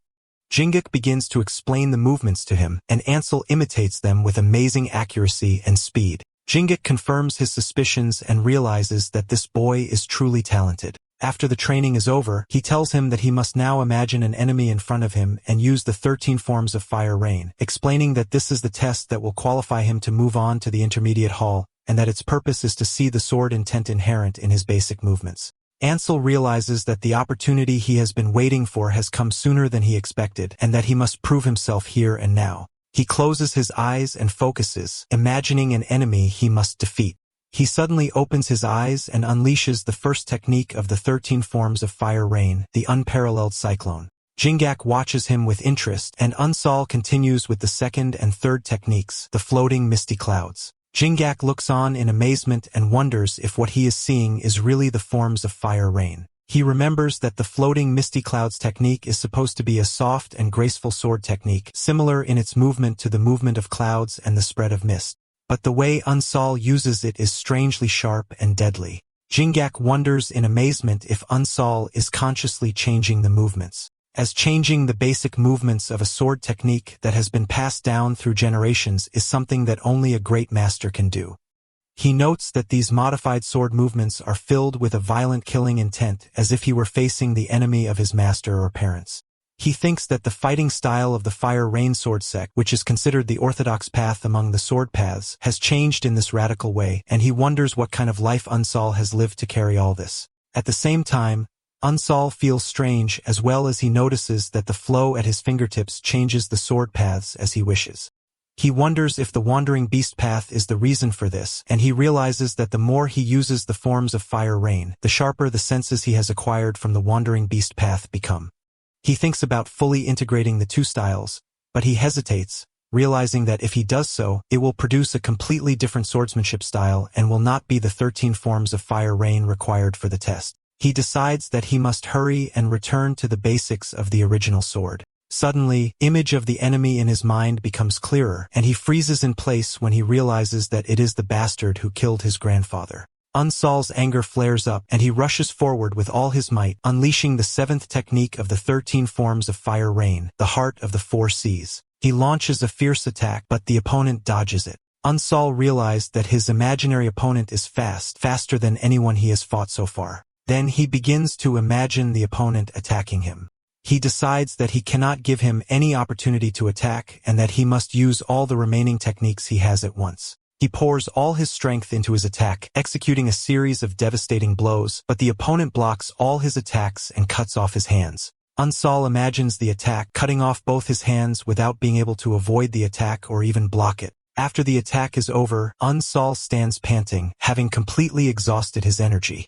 Jingak begins to explain the movements to him, and Ansel imitates them with amazing accuracy and speed. Jingak confirms his suspicions and realizes that this boy is truly talented. After the training is over, he tells him that he must now imagine an enemy in front of him and use the 13 forms of fire rain, explaining that this is the test that will qualify him to move on to the intermediate hall, and that its purpose is to see the sword intent inherent in his basic movements. Ansel realizes that the opportunity he has been waiting for has come sooner than he expected, and that he must prove himself here and now. He closes his eyes and focuses, imagining an enemy he must defeat. He suddenly opens his eyes and unleashes the first technique of the 13 forms of fire rain, the unparalleled cyclone. Jingak watches him with interest, and Ansel continues with the second and third techniques, the floating misty clouds. Jingak looks on in amazement and wonders if what he is seeing is really the forms of fire rain. He remembers that the floating misty clouds technique is supposed to be a soft and graceful sword technique, similar in its movement to the movement of clouds and the spread of mist. But the way Ansel uses it is strangely sharp and deadly. Jingak wonders in amazement if Ansel is consciously changing the movements, as changing the basic movements of a sword technique that has been passed down through generations is something that only a great master can do. He notes that these modified sword movements are filled with a violent killing intent, as if he were facing the enemy of his master or parents. He thinks that the fighting style of the fire rain sword sect, which is considered the orthodox path among the sword paths, has changed in this radical way, and he wonders what kind of life Ansel has lived to carry all this. At the same time, Ansel feels strange as well as he notices that the flow at his fingertips changes the sword paths as he wishes. He wonders if the wandering beast path is the reason for this, and he realizes that the more he uses the forms of fire rain, the sharper the senses he has acquired from the wandering beast path become. He thinks about fully integrating the two styles, but he hesitates, realizing that if he does so, it will produce a completely different swordsmanship style and will not be the 13 forms of fire rain required for the test. He decides that he must hurry and return to the basics of the original sword. Suddenly, image of the enemy in his mind becomes clearer, and he freezes in place when he realizes that it is the bastard who killed his grandfather. Ansel's anger flares up, and he rushes forward with all his might, unleashing the 7th technique of the 13 forms of fire rain, the heart of the 4 seas. He launches a fierce attack, but the opponent dodges it. Ansel realized that his imaginary opponent is faster than anyone he has fought so far. Then he begins to imagine the opponent attacking him. He decides that he cannot give him any opportunity to attack, and that he must use all the remaining techniques he has at once. He pours all his strength into his attack, executing a series of devastating blows, but the opponent blocks all his attacks and cuts off his hands. Ansel imagines the attack, cutting off both his hands without being able to avoid the attack or even block it. After the attack is over, Ansel stands panting, having completely exhausted his energy.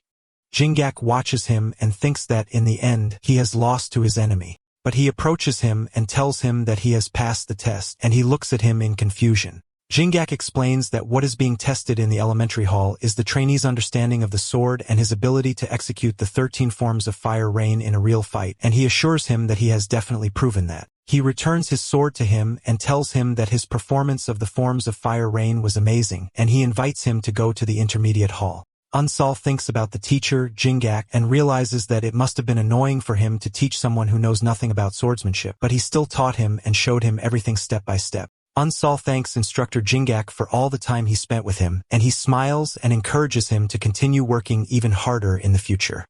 Jingak watches him and thinks that, in the end, he has lost to his enemy. But he approaches him and tells him that he has passed the test, and he looks at him in confusion. Jingak explains that what is being tested in the elementary hall is the trainee's understanding of the sword and his ability to execute the 13 forms of fire rain in a real fight, and he assures him that he has definitely proven that. He returns his sword to him and tells him that his performance of the forms of fire rain was amazing, and he invites him to go to the intermediate hall. Ansel thinks about the teacher, Jingak, and realizes that it must have been annoying for him to teach someone who knows nothing about swordsmanship, but he still taught him and showed him everything step by step. Ansel thanks instructor Jingak for all the time he spent with him, and he smiles and encourages him to continue working even harder in the future.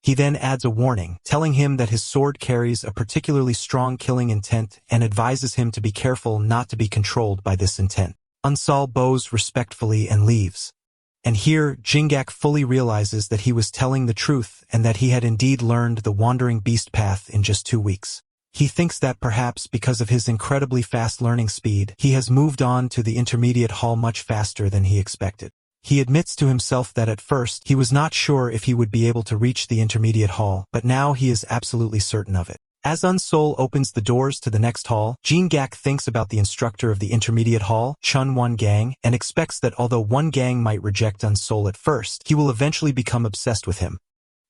He then adds a warning, telling him that his sword carries a particularly strong killing intent and advises him to be careful not to be controlled by this intent. Ansel bows respectfully and leaves. And here, Jingak fully realizes that he was telling the truth and that he had indeed learned the wandering beast path in just 2 weeks. He thinks that perhaps because of his incredibly fast learning speed, he has moved on to the intermediate hall much faster than he expected. He admits to himself that at first, he was not sure if he would be able to reach the intermediate hall, but now he is absolutely certain of it. As Ansel opens the doors to the next hall, Jingak thinks about the instructor of the intermediate hall, Chun Won Gang, and expects that although one gang might reject Ansel at first, he will eventually become obsessed with him.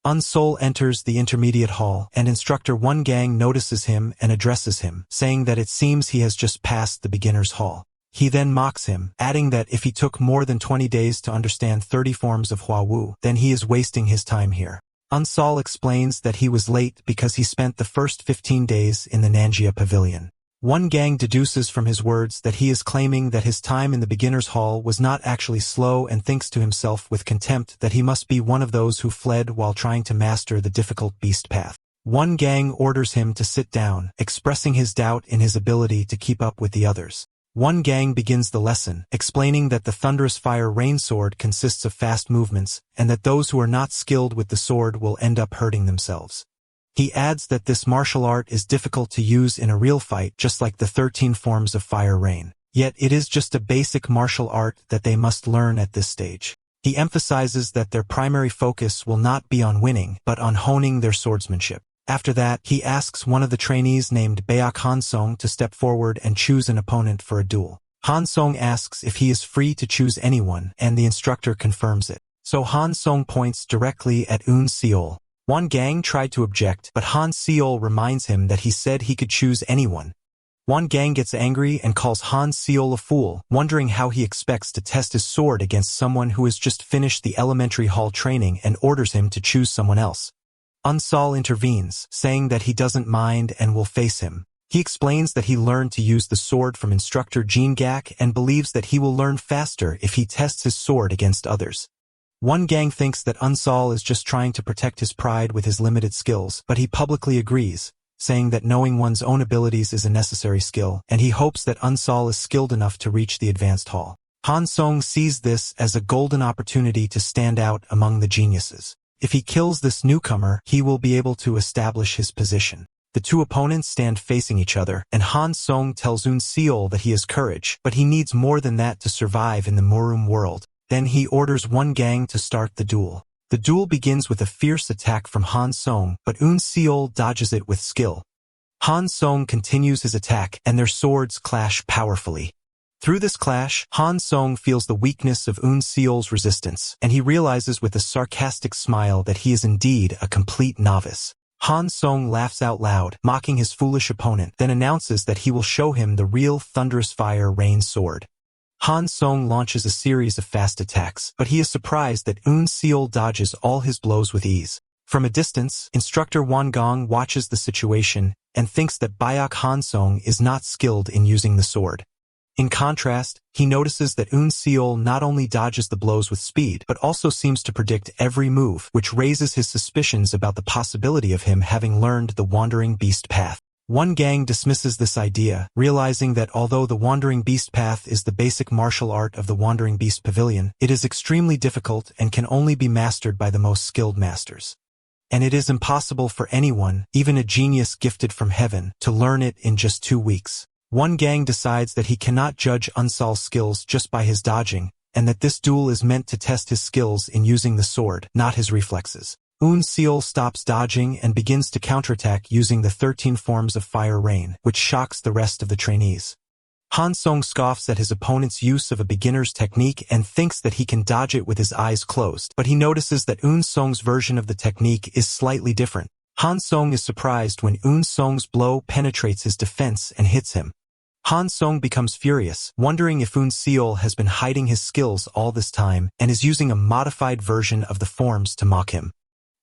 Ansel enters the intermediate hall, and instructor One Gang notices him and addresses him, saying that it seems he has just passed the beginner's hall. He then mocks him, adding that if he took more than 20 days to understand 30 forms of Hua Wu, then he is wasting his time here. Unsal explains that he was late because he spent the first 15 days in the Nanjia Pavilion. One gang deduces from his words that he is claiming that his time in the beginner's hall was not actually slow and thinks to himself with contempt that he must be one of those who fled while trying to master the difficult beast path. One gang orders him to sit down, expressing his doubt in his ability to keep up with the others. One gang begins the lesson, explaining that the thunderous fire rain sword consists of fast movements, and that those who are not skilled with the sword will end up hurting themselves. He adds that this martial art is difficult to use in a real fight, just like the 13 forms of fire rain. Yet it is just a basic martial art that they must learn at this stage. He emphasizes that their primary focus will not be on winning, but on honing their swordsmanship. After that, he asks one of the trainees named Baek Hansong to step forward and choose an opponent for a duel. Hansong asks if he is free to choose anyone, and the instructor confirms it. So Hansong points directly at Eun Seol. One gang tried to object, but Han Seol reminds him that he said he could choose anyone. One gang gets angry and calls Han Seol a fool, wondering how he expects to test his sword against someone who has just finished the elementary hall training, and orders him to choose someone else. Unsal intervenes, saying that he doesn't mind and will face him. He explains that he learned to use the sword from instructor Jin Gak and believes that he will learn faster if he tests his sword against others. One gang thinks that Unsal is just trying to protect his pride with his limited skills, but he publicly agrees, saying that knowing one's own abilities is a necessary skill, and he hopes that Unsal is skilled enough to reach the advanced hall. Hansong sees this as a golden opportunity to stand out among the geniuses. If he kills this newcomer, he will be able to establish his position. The two opponents stand facing each other, and Hansong tells Eun Seol that he has courage, but he needs more than that to survive in the Murum world. Then he orders one gang to start the duel. The duel begins with a fierce attack from Hansong, but Eun Seol dodges it with skill. Hansong continues his attack, and their swords clash powerfully. Through this clash, Hansong feels the weakness of Eun Seol's resistance, and he realizes with a sarcastic smile that he is indeed a complete novice. Hansong laughs out loud, mocking his foolish opponent, then announces that he will show him the real thunderous fire rain sword. Hansong launches a series of fast attacks, but he is surprised that Eun Seol dodges all his blows with ease. From a distance, instructor Wan Gong watches the situation and thinks that Baek Hansong is not skilled in using the sword. In contrast, he notices that Eun Seol not only dodges the blows with speed, but also seems to predict every move, which raises his suspicions about the possibility of him having learned the Wandering Beast Path. One gang dismisses this idea, realizing that although the Wandering Beast Path is the basic martial art of the Wandering Beast Pavilion, it is extremely difficult and can only be mastered by the most skilled masters. And it is impossible for anyone, even a genius gifted from heaven, to learn it in just 2 weeks. One gang decides that he cannot judge Unsal's skills just by his dodging, and that this duel is meant to test his skills in using the sword, not his reflexes. Eun Seol stops dodging and begins to counterattack using the 13 forms of fire rain, which shocks the rest of the trainees. Hansong scoffs at his opponent's use of a beginner's technique and thinks that he can dodge it with his eyes closed, but he notices that Eun Song's version of the technique is slightly different. Hansong is surprised when Eun Song's blow penetrates his defense and hits him. Hansong becomes furious, wondering if Eun Seol has been hiding his skills all this time and is using a modified version of the forms to mock him.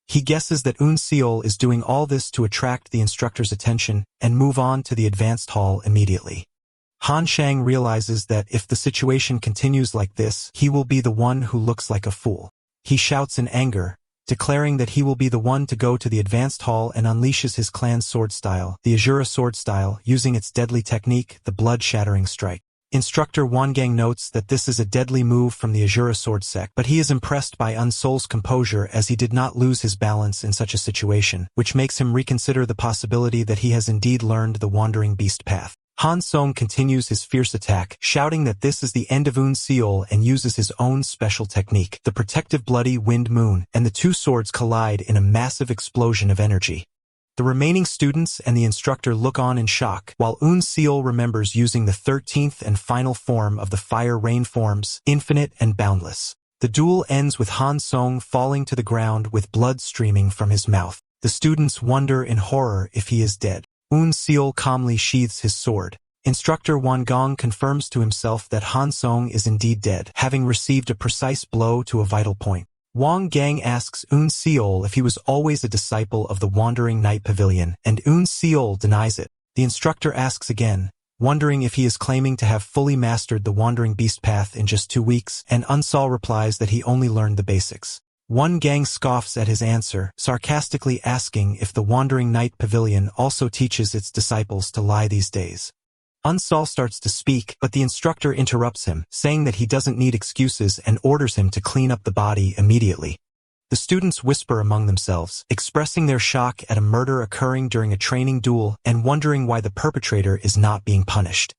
He guesses that Eun Seol is doing all this to attract the instructor's attention and move on to the advanced hall immediately. Han Shang realizes that if the situation continues like this, he will be the one who looks like a fool. He shouts in anger, declaring that he will be the one to go to the advanced hall and unleashes his clan's sword style, the Asura sword style, using its deadly technique, the blood-shattering strike. Instructor Wangang notes that this is a deadly move from the Asura sword sect, but he is impressed by Unsol's composure as he did not lose his balance in such a situation, which makes him reconsider the possibility that he has indeed learned the Wandering Beast Path. Hansong continues his fierce attack, shouting that this is the end of Eun Seol and uses his own special technique, the protective bloody wind moon, and the two swords collide in a massive explosion of energy. The remaining students and the instructor look on in shock, while Eun Seol remembers using the 13th and final form of the fire rain forms, infinite and boundless. The duel ends with Hansong falling to the ground with blood streaming from his mouth. The students wonder in horror if he is dead. Eun Seol calmly sheathes his sword. Instructor Wangong confirms to himself that Hansong is indeed dead, having received a precise blow to a vital point. Wang Gang asks Un Seol if he was always a disciple of the Wandering Night Pavilion, and Un Seol denies it. The instructor asks again, wondering if he is claiming to have fully mastered the Wandering Beast path in just 2 weeks, and Unsol replies that he only learned the basics. One Gang scoffs at his answer, sarcastically asking if the Wandering Night Pavilion also teaches its disciples to lie these days. Unsol starts to speak, but the instructor interrupts him, saying that he doesn't need excuses and orders him to clean up the body immediately. The students whisper among themselves, expressing their shock at a murder occurring during a training duel and wondering why the perpetrator is not being punished.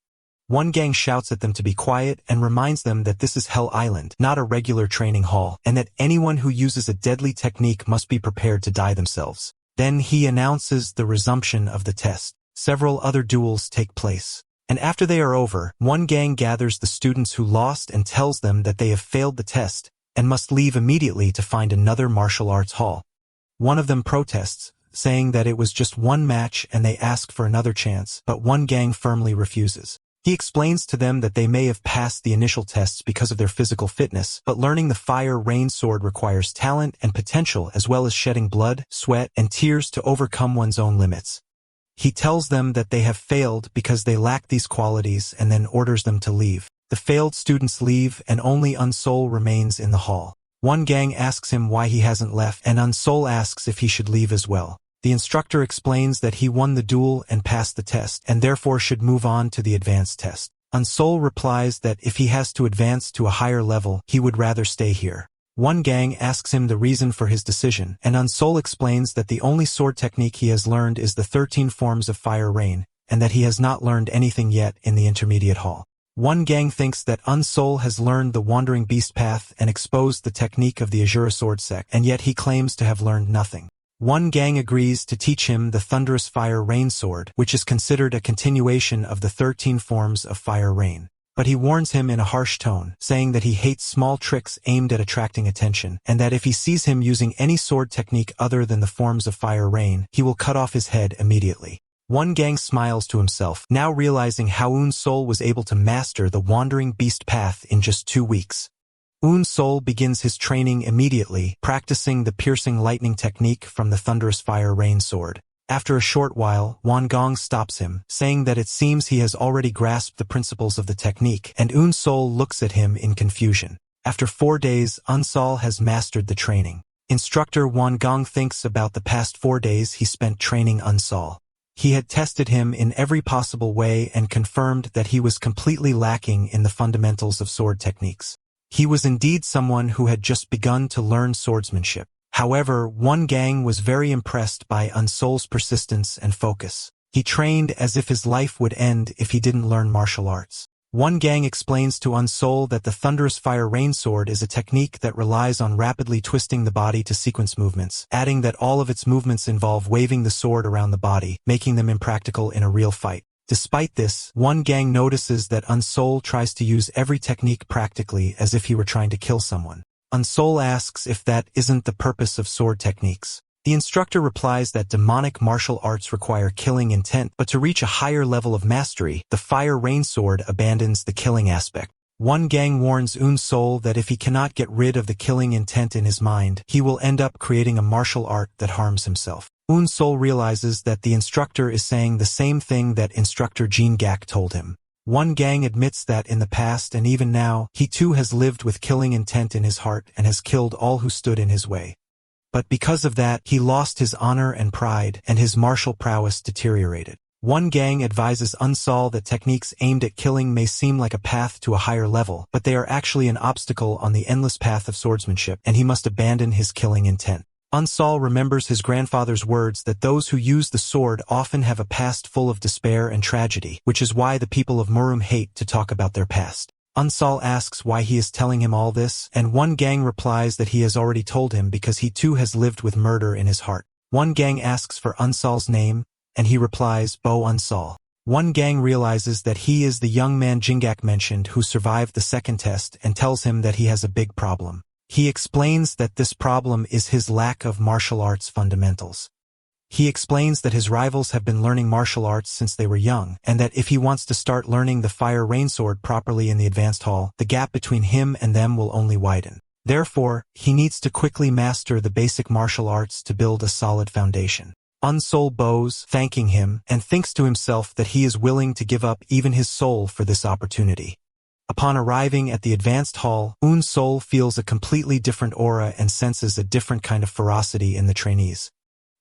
One Gang shouts at them to be quiet and reminds them that this is Hell Island, not a regular training hall, and that anyone who uses a deadly technique must be prepared to die themselves. Then he announces the resumption of the test. Several other duels take place. And after they are over, One Gang gathers the students who lost and tells them that they have failed the test and must leave immediately to find another martial arts hall. One of them protests, saying that it was just one match and they ask for another chance, but One Gang firmly refuses. He explains to them that they may have passed the initial tests because of their physical fitness, but learning the fire rain sword requires talent and potential as well as shedding blood, sweat, and tears to overcome one's own limits. He tells them that they have failed because they lack these qualities and then orders them to leave. The failed students leave and only Unsol remains in the hall. One Gang asks him why he hasn't left and Unsol asks if he should leave as well. The instructor explains that he won the duel and passed the test and therefore should move on to the advanced test. Unsol replies that if he has to advance to a higher level, he would rather stay here. One Gang asks him the reason for his decision, and Unsol explains that the only sword technique he has learned is the 13 forms of fire rain, and that he has not learned anything yet in the intermediate hall. One Gang thinks that Unsol has learned the Wandering Beast path and exposed the technique of the Asura sword sect, and yet he claims to have learned nothing. One Gang agrees to teach him the thunderous fire rain sword, which is considered a continuation of the 13 forms of fire rain. But he warns him in a harsh tone, saying that he hates small tricks aimed at attracting attention, and that if he sees him using any sword technique other than the forms of fire rain, he will cut off his head immediately. One Gang smiles to himself, now realizing how Unsol was able to master the Wandering Beast path in just 2 weeks. Unsol begins his training immediately, practicing the piercing lightning technique from the thunderous fire rain sword. After a short while, Wan Gong stops him, saying that it seems he has already grasped the principles of the technique, and Unsol looks at him in confusion. After 4 days, Unsol has mastered the training. Instructor Wan Gong thinks about the past 4 days he spent training Unsol. He had tested him in every possible way and confirmed that he was completely lacking in the fundamentals of sword techniques. He was indeed someone who had just begun to learn swordsmanship. However, One Gang was very impressed by Unsol's persistence and focus. He trained as if his life would end if he didn't learn martial arts. One Gang explains to Unsol that the thunderous fire rain sword is a technique that relies on rapidly twisting the body to sequence movements, adding that all of its movements involve waving the sword around the body, making them impractical in a real fight. Despite this, One Gang notices that Unsol tries to use every technique practically as if he were trying to kill someone. Unsol asks if that isn't the purpose of sword techniques. The instructor replies that demonic martial arts require killing intent, but to reach a higher level of mastery, the fire rain sword abandons the killing aspect. One Gang warns Unsol that if he cannot get rid of the killing intent in his mind, he will end up creating a martial art that harms himself. Unsol realizes that the instructor is saying the same thing that instructor Jean Gak told him. One Gang admits that in the past and even now, he too has lived with killing intent in his heart and has killed all who stood in his way. But because of that, he lost his honor and pride, and his martial prowess deteriorated. One Gang advises Unsol that techniques aimed at killing may seem like a path to a higher level, but they are actually an obstacle on the endless path of swordsmanship, and he must abandon his killing intent. Unsol remembers his grandfather's words that those who use the sword often have a past full of despair and tragedy, which is why the people of Murum hate to talk about their past. Unsol asks why he is telling him all this, and One Gang replies that he has already told him because he too has lived with murder in his heart. One Gang asks for Unsol's name, and he replies, Bo Unsol. One Gang realizes that he is the young man Jingak mentioned who survived the second test and tells him that he has a big problem. He explains that this problem is his lack of martial arts fundamentals. He explains that his rivals have been learning martial arts since they were young, and that if he wants to start learning the fire rain sword properly in the advanced hall, the gap between him and them will only widen. Therefore, he needs to quickly master the basic martial arts to build a solid foundation. Unsol bows, thanking him, and thinks to himself that he is willing to give up even his soul for this opportunity. Upon arriving at the advanced hall, Unsol feels a completely different aura and senses a different kind of ferocity in the trainees.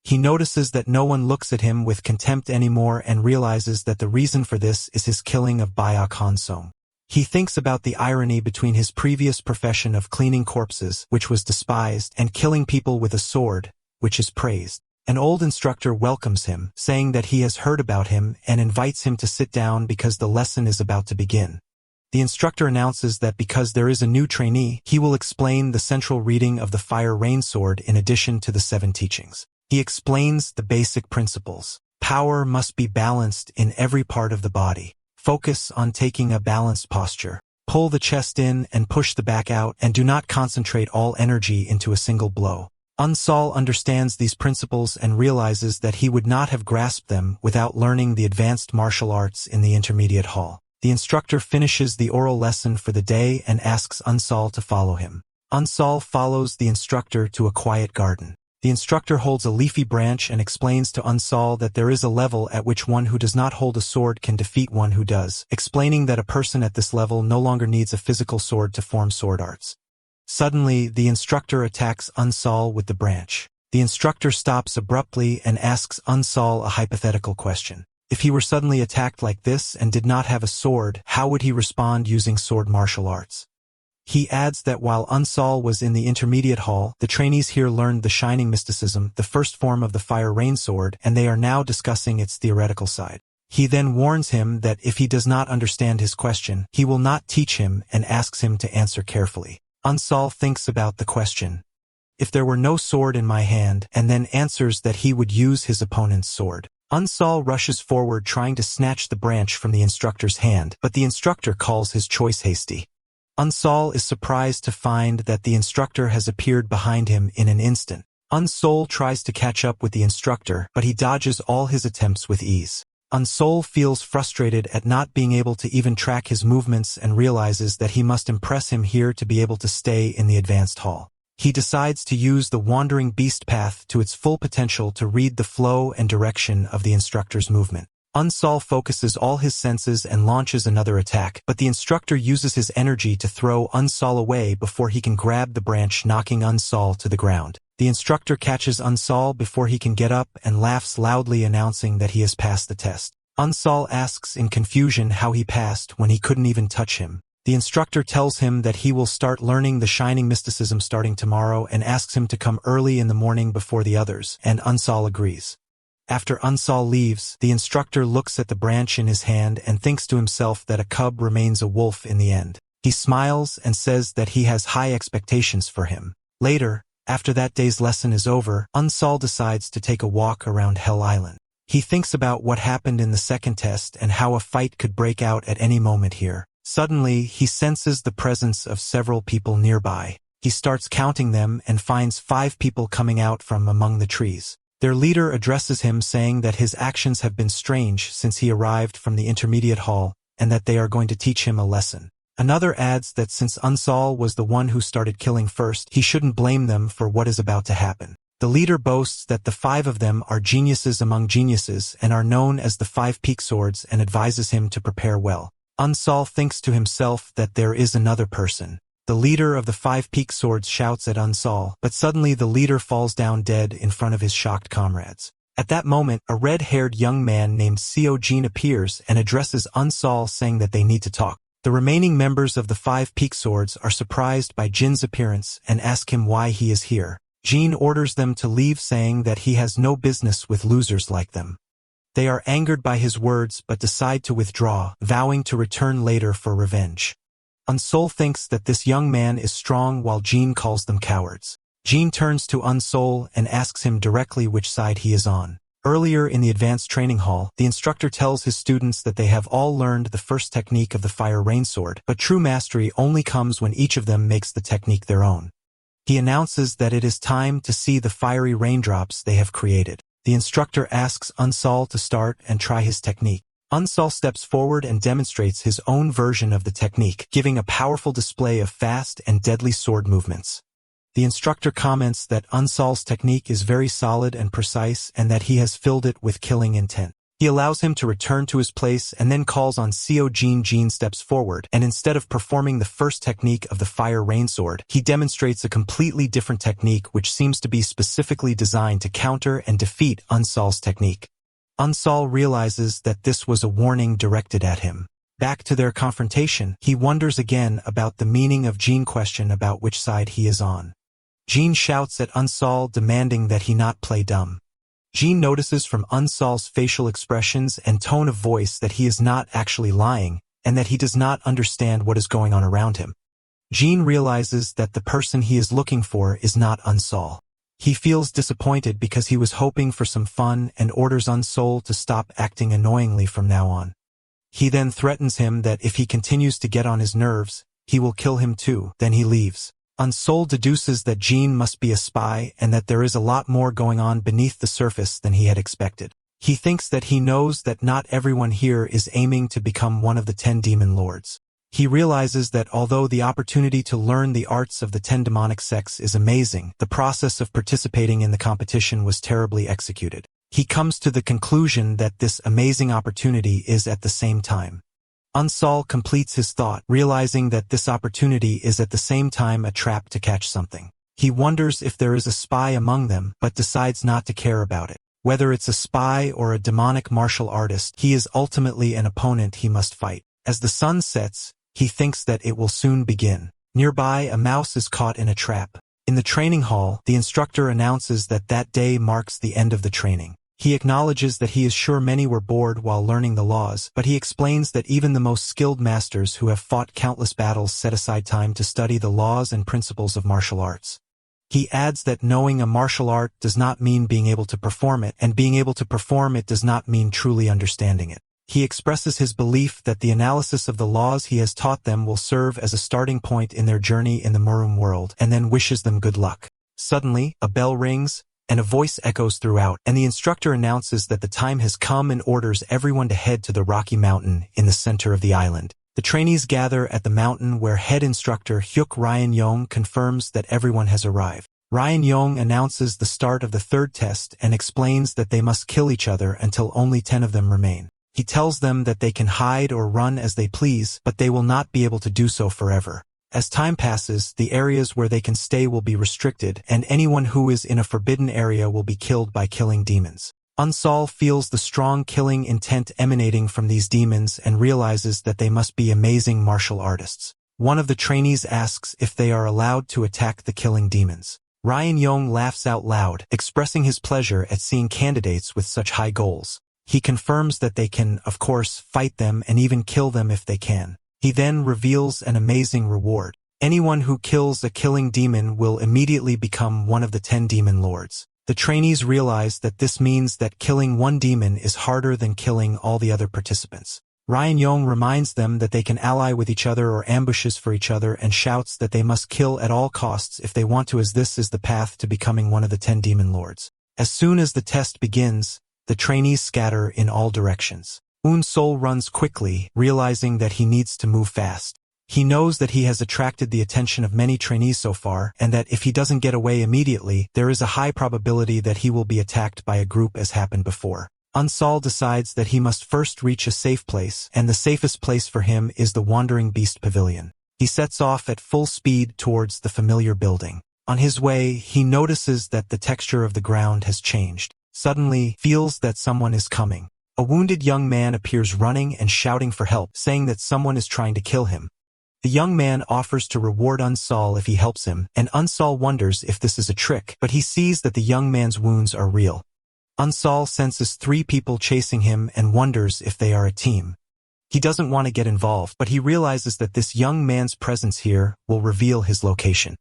He notices that no one looks at him with contempt anymore and realizes that the reason for this is his killing of Byok Hansong. He thinks about the irony between his previous profession of cleaning corpses, which was despised, and killing people with a sword, which is praised. An old instructor welcomes him, saying that he has heard about him and invites him to sit down because the lesson is about to begin. The instructor announces that because there is a new trainee, he will explain the central reading of the Fire Rain Sword in addition to the 7 teachings. He explains the basic principles. Power must be balanced in every part of the body. Focus on taking a balanced posture. Pull the chest in and push the back out, and do not concentrate all energy into a single blow. Unsol understands these principles and realizes that he would not have grasped them without learning the advanced martial arts in the intermediate hall. The instructor finishes the oral lesson for the day and asks Unsol to follow him. Unsol follows the instructor to a quiet garden. The instructor holds a leafy branch and explains to Unsol that there is a level at which one who does not hold a sword can defeat one who does, explaining that a person at this level no longer needs a physical sword to form sword arts. Suddenly, the instructor attacks Unsol with the branch. The instructor stops abruptly and asks Unsol a hypothetical question. If he were suddenly attacked like this and did not have a sword, how would he respond using sword martial arts? He adds that while Unsol was in the intermediate hall, the trainees here learned the Shining Mysticism, the first form of the Fire Rain Sword, and they are now discussing its theoretical side. He then warns him that if he does not understand his question, he will not teach him and asks him to answer carefully. Unsol thinks about the question. If there were no sword in my hand, and then answers that he would use his opponent's sword. Unsol rushes forward trying to snatch the branch from the instructor's hand, but the instructor calls his choice hasty. Unsol is surprised to find that the instructor has appeared behind him in an instant. Unsol tries to catch up with the instructor, but he dodges all his attempts with ease. Unsol feels frustrated at not being able to even track his movements and realizes that he must impress him here to be able to stay in the advanced hall. He decides to use the Wandering Beast path to its full potential to read the flow and direction of the instructor's movement. Unsol focuses all his senses and launches another attack, but the instructor uses his energy to throw Unsol away before he can grab the branch, knocking Unsol to the ground. The instructor catches Unsol before he can get up and laughs loudly, announcing that he has passed the test. Unsol asks in confusion how he passed when he couldn't even touch him. The instructor tells him that he will start learning the Shining Mysticism starting tomorrow and asks him to come early in the morning before the others, and Unsol agrees. After Unsol leaves, the instructor looks at the branch in his hand and thinks to himself that a cub remains a wolf in the end. He smiles and says that he has high expectations for him. Later, after that day's lesson is over, Unsol decides to take a walk around Hell Island. He thinks about what happened in the second test and how a fight could break out at any moment here. Suddenly, he senses the presence of several people nearby. He starts counting them and finds 5 people coming out from among the trees. Their leader addresses him, saying that his actions have been strange since he arrived from the intermediate hall, and that they are going to teach him a lesson. Another adds that since Unsol was the one who started killing first, he shouldn't blame them for what is about to happen. The leader boasts that the 5 of them are geniuses among geniuses and are known as the 5 peak swords, and advises him to prepare well. Unsol thinks to himself that there is another person. The leader of the 5 peak swords shouts at Unsol, but suddenly the leader falls down dead in front of his shocked comrades. At that moment, a red-haired young man named Seo Jin appears and addresses Unsol, saying that they need to talk. The remaining members of the 5 peak swords are surprised by Jin's appearance and ask him why he is here. Jin orders them to leave, saying that he has no business with losers like them. They are angered by his words but decide to withdraw, vowing to return later for revenge. Unsol thinks that this young man is strong while Jin calls them cowards. Jin turns to Unsol and asks him directly which side he is on. Earlier in the advanced training hall, the instructor tells his students that they have all learned the first technique of the Fire Rain Sword, but true mastery only comes when each of them makes the technique their own. He announces that it is time to see the fiery raindrops they have created. The instructor asks Unsol to start and try his technique. Unsol steps forward and demonstrates his own version of the technique, giving a powerful display of fast and deadly sword movements. The instructor comments that Unsol's technique is very solid and precise and that he has filled it with killing intent. He allows him to return to his place and then calls on Seo Jin. Jin steps forward, and instead of performing the first technique of the fire rain sword, he demonstrates a completely different technique which seems to be specifically designed to counter and defeat Unsol's technique. Unsol realizes that this was a warning directed at him. Back to their confrontation, he wonders again about the meaning of Jin's question about which side he is on. Jin shouts at Unsol, demanding that he not play dumb. Jin notices from Unsol's facial expressions and tone of voice that he is not actually lying, and that he does not understand what is going on around him. Jin realizes that the person he is looking for is not Unsol. He feels disappointed because he was hoping for some fun and orders Unsol to stop acting annoyingly from now on. He then threatens him that if he continues to get on his nerves, he will kill him too. Then he leaves. Unsol deduces that Jin must be a spy and that there is a lot more going on beneath the surface than he had expected. He thinks that he knows that not everyone here is aiming to become one of the 10 demon lords. He realizes that although the opportunity to learn the arts of the 10 demonic sects is amazing, the process of participating in the competition was terribly executed. He comes to the conclusion that this amazing opportunity is at the same time. Unsol completes his thought, realizing that this opportunity is at the same time a trap to catch something. He wonders if there is a spy among them, but decides not to care about it. Whether it's a spy or a demonic martial artist, he is ultimately an opponent he must fight. As the sun sets, he thinks that it will soon begin. Nearby, a mouse is caught in a trap. In the training hall, the instructor announces that that day marks the end of the training. He acknowledges that he is sure many were bored while learning the laws, but he explains that even the most skilled masters who have fought countless battles set aside time to study the laws and principles of martial arts. He adds that knowing a martial art does not mean being able to perform it, and being able to perform it does not mean truly understanding it. He expresses his belief that the analysis of the laws he has taught them will serve as a starting point in their journey in the Murum world, and then wishes them good luck. Suddenly, a bell rings, and a voice echoes throughout, and the instructor announces that the time has come and orders everyone to head to the Rocky Mountain in the center of the island. The trainees gather at the mountain where head instructor Hyuk Ryan Yong confirms that everyone has arrived. Ryan Yong announces the start of the third test and explains that they must kill each other until only 10 of them remain. He tells them that they can hide or run as they please, but they will not be able to do so forever. As time passes, the areas where they can stay will be restricted, and anyone who is in a forbidden area will be killed by killing demons. Unsol feels the strong killing intent emanating from these demons and realizes that they must be amazing martial artists. One of the trainees asks if they are allowed to attack the killing demons. Ryan Yong laughs out loud, expressing his pleasure at seeing candidates with such high goals. He confirms that they can, of course, fight them and even kill them if they can. He then reveals an amazing reward. Anyone who kills a killing demon will immediately become one of the 10 demon lords. The trainees realize that this means that killing one demon is harder than killing all the other participants. Ryan Yong reminds them that they can ally with each other or ambushes for each other and shouts that they must kill at all costs if they want to, as this is the path to becoming one of the 10 demon lords. As soon as the test begins, the trainees scatter in all directions. Unsol runs quickly, realizing that he needs to move fast. He knows that he has attracted the attention of many trainees so far, and that if he doesn't get away immediately, there is a high probability that he will be attacked by a group as happened before. Unsol decides that he must first reach a safe place, and the safest place for him is the Wandering Beast Pavilion. He sets off at full speed towards the familiar building. On his way, he notices that the texture of the ground has changed. Suddenly, feels that someone is coming. A wounded young man appears running and shouting for help, saying that someone is trying to kill him. The young man offers to reward Unsol if he helps him, and Unsol wonders if this is a trick, but he sees that the young man's wounds are real. Unsol senses 3 people chasing him and wonders if they are a team. He doesn't want to get involved, but he realizes that this young man's presence here will reveal his location.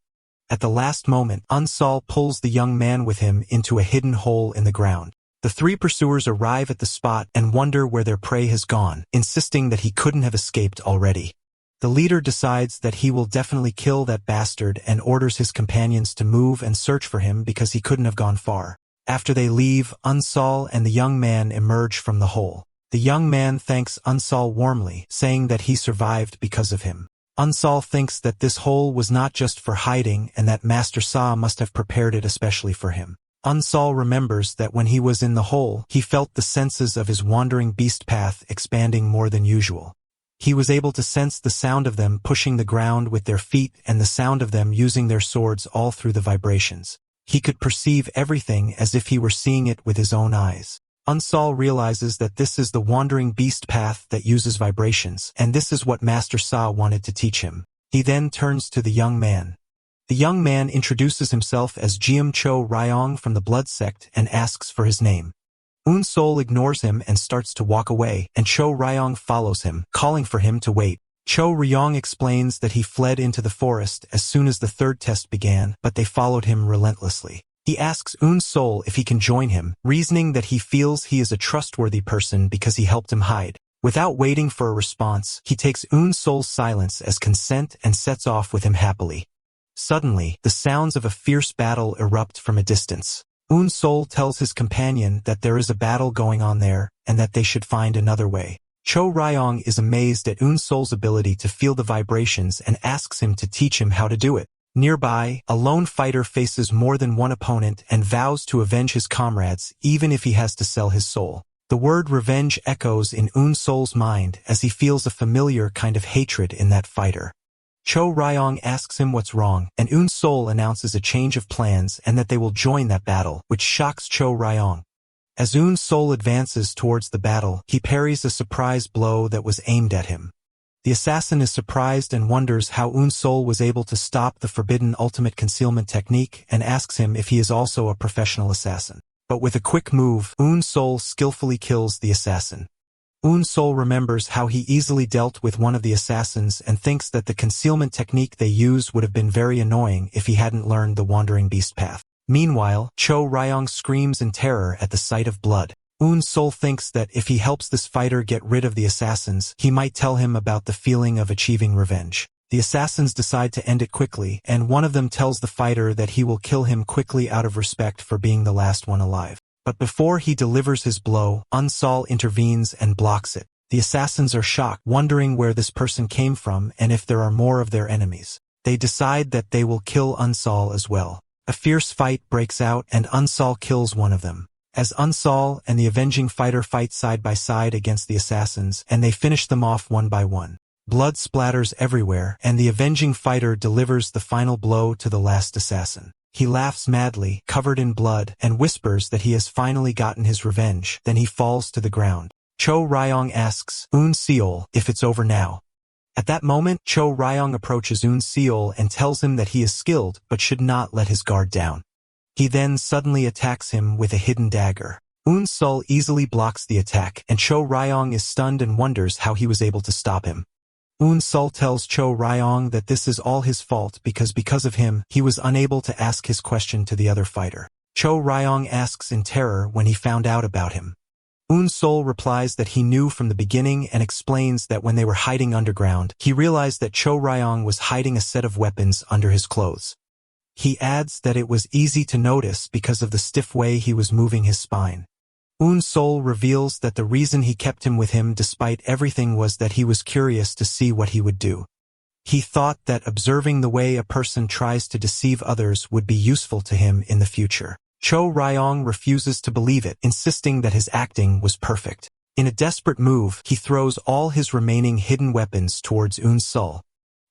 At the last moment, Unsol pulls the young man with him into a hidden hole in the ground. The 3 pursuers arrive at the spot and wonder where their prey has gone, insisting that he couldn't have escaped already. The leader decides that he will definitely kill that bastard and orders his companions to move and search for him because he couldn't have gone far. After they leave, Unsol and the young man emerge from the hole. The young man thanks Unsol warmly, saying that he survived because of him. Unsol thinks that this hole was not just for hiding and that Master Sa must have prepared it especially for him. Unsol remembers that when he was in the hole, he felt the senses of his wandering beast path expanding more than usual. He was able to sense the sound of them pushing the ground with their feet and the sound of them using their swords all through the vibrations. He could perceive everything as if he were seeing it with his own eyes. Unsol realizes that this is the wandering beast path that uses vibrations, and this is what Master Sa wanted to teach him. He then turns to the young man. The young man introduces himself as Jiam Cho Ryong from the Blood Sect and asks for his name. Unsol ignores him and starts to walk away, and Cho Ryong follows him, calling for him to wait. Cho Ryong explains that he fled into the forest as soon as the third test began, but they followed him relentlessly. He asks Unsol if he can join him, reasoning that he feels he is a trustworthy person because he helped him hide. Without waiting for a response, he takes Unsol's silence as consent and sets off with him happily. Suddenly, the sounds of a fierce battle erupt from a distance. Unsol tells his companion that there is a battle going on there, and that they should find another way. Cho Ryong is amazed at Unsol's ability to feel the vibrations and asks him to teach him how to do it. Nearby, a lone fighter faces more than one opponent and vows to avenge his comrades, even if he has to sell his soul. The word revenge echoes in Unsol's mind as he feels a familiar kind of hatred in that fighter. Cho Ryong asks him what's wrong, and Unsol announces a change of plans and that they will join that battle, which shocks Cho Ryong. As Unsol advances towards the battle, he parries a surprise blow that was aimed at him. The assassin is surprised and wonders how Unsol was able to stop the forbidden ultimate concealment technique and asks him if he is also a professional assassin. But with a quick move, Unsol skillfully kills the assassin. Unsol remembers how he easily dealt with one of the assassins and thinks that the concealment technique they used would have been very annoying if he hadn't learned the wandering beast path. Meanwhile, Cho Ryong screams in terror at the sight of blood. Unsol thinks that if he helps this fighter get rid of the assassins, he might tell him about the feeling of achieving revenge. The assassins decide to end it quickly, and one of them tells the fighter that he will kill him quickly out of respect for being the last one alive. But before he delivers his blow, Unsol intervenes and blocks it. The assassins are shocked, wondering where this person came from and if there are more of their enemies. They decide that they will kill Unsol as well. A fierce fight breaks out and Unsol kills one of them. As Unsol and the avenging fighter fight side by side against the assassins, and they finish them off one by one. Blood splatters everywhere, and the avenging fighter delivers the final blow to the last assassin. He laughs madly, covered in blood, and whispers that he has finally gotten his revenge. Then he falls to the ground. Cho Ryong asks Unseol if it's over now. At that moment, Cho Ryong approaches Unseol and tells him that he is skilled but should not let his guard down. He then suddenly attacks him with a hidden dagger. Unsol easily blocks the attack, and Cho Ryong is stunned and wonders how he was able to stop him. Unsol tells Cho Ryong that this is all his fault because of him, he was unable to ask his question to the other fighter. Cho Ryong asks in terror when he found out about him. Unsol replies that he knew from the beginning and explains that when they were hiding underground, he realized that Cho Ryong was hiding a set of weapons under his clothes. He adds that it was easy to notice because of the stiff way he was moving his spine. Unsol reveals that the reason he kept him with him despite everything was that he was curious to see what he would do. He thought that observing the way a person tries to deceive others would be useful to him in the future. Cho Ryong refuses to believe it, insisting that his acting was perfect. In a desperate move, he throws all his remaining hidden weapons towards Unsol.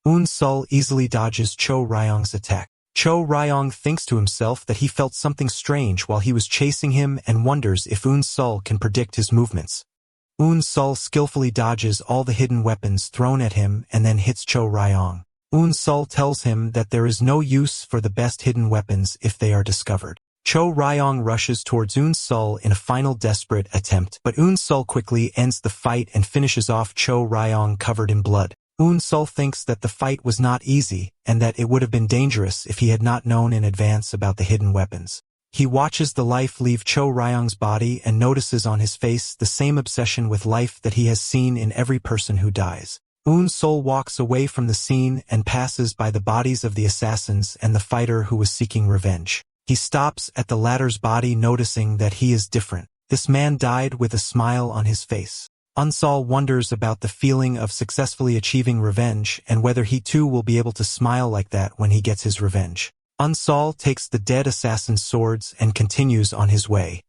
Unsol easily dodges Cho Ryong's attack. Cho Ryong thinks to himself that he felt something strange while he was chasing him and wonders if Unsol can predict his movements. Unsol skillfully dodges all the hidden weapons thrown at him and then hits Cho Ryong. Unsol tells him that there is no use for the best hidden weapons if they are discovered. Cho Ryong rushes towards Unsol in a final desperate attempt, but Unsol quickly ends the fight and finishes off Cho Ryong covered in blood. Unsol thinks that the fight was not easy, and that it would have been dangerous if he had not known in advance about the hidden weapons. He watches the life leave Cho Ryong's body and notices on his face the same obsession with life that he has seen in every person who dies. Unsol walks away from the scene and passes by the bodies of the assassins and the fighter who was seeking revenge. He stops at the latter's body, noticing that he is different. This man died with a smile on his face. Unsol wonders about the feeling of successfully achieving revenge and whether he too will be able to smile like that when he gets his revenge. Unsol takes the dead assassin's swords and continues on his way.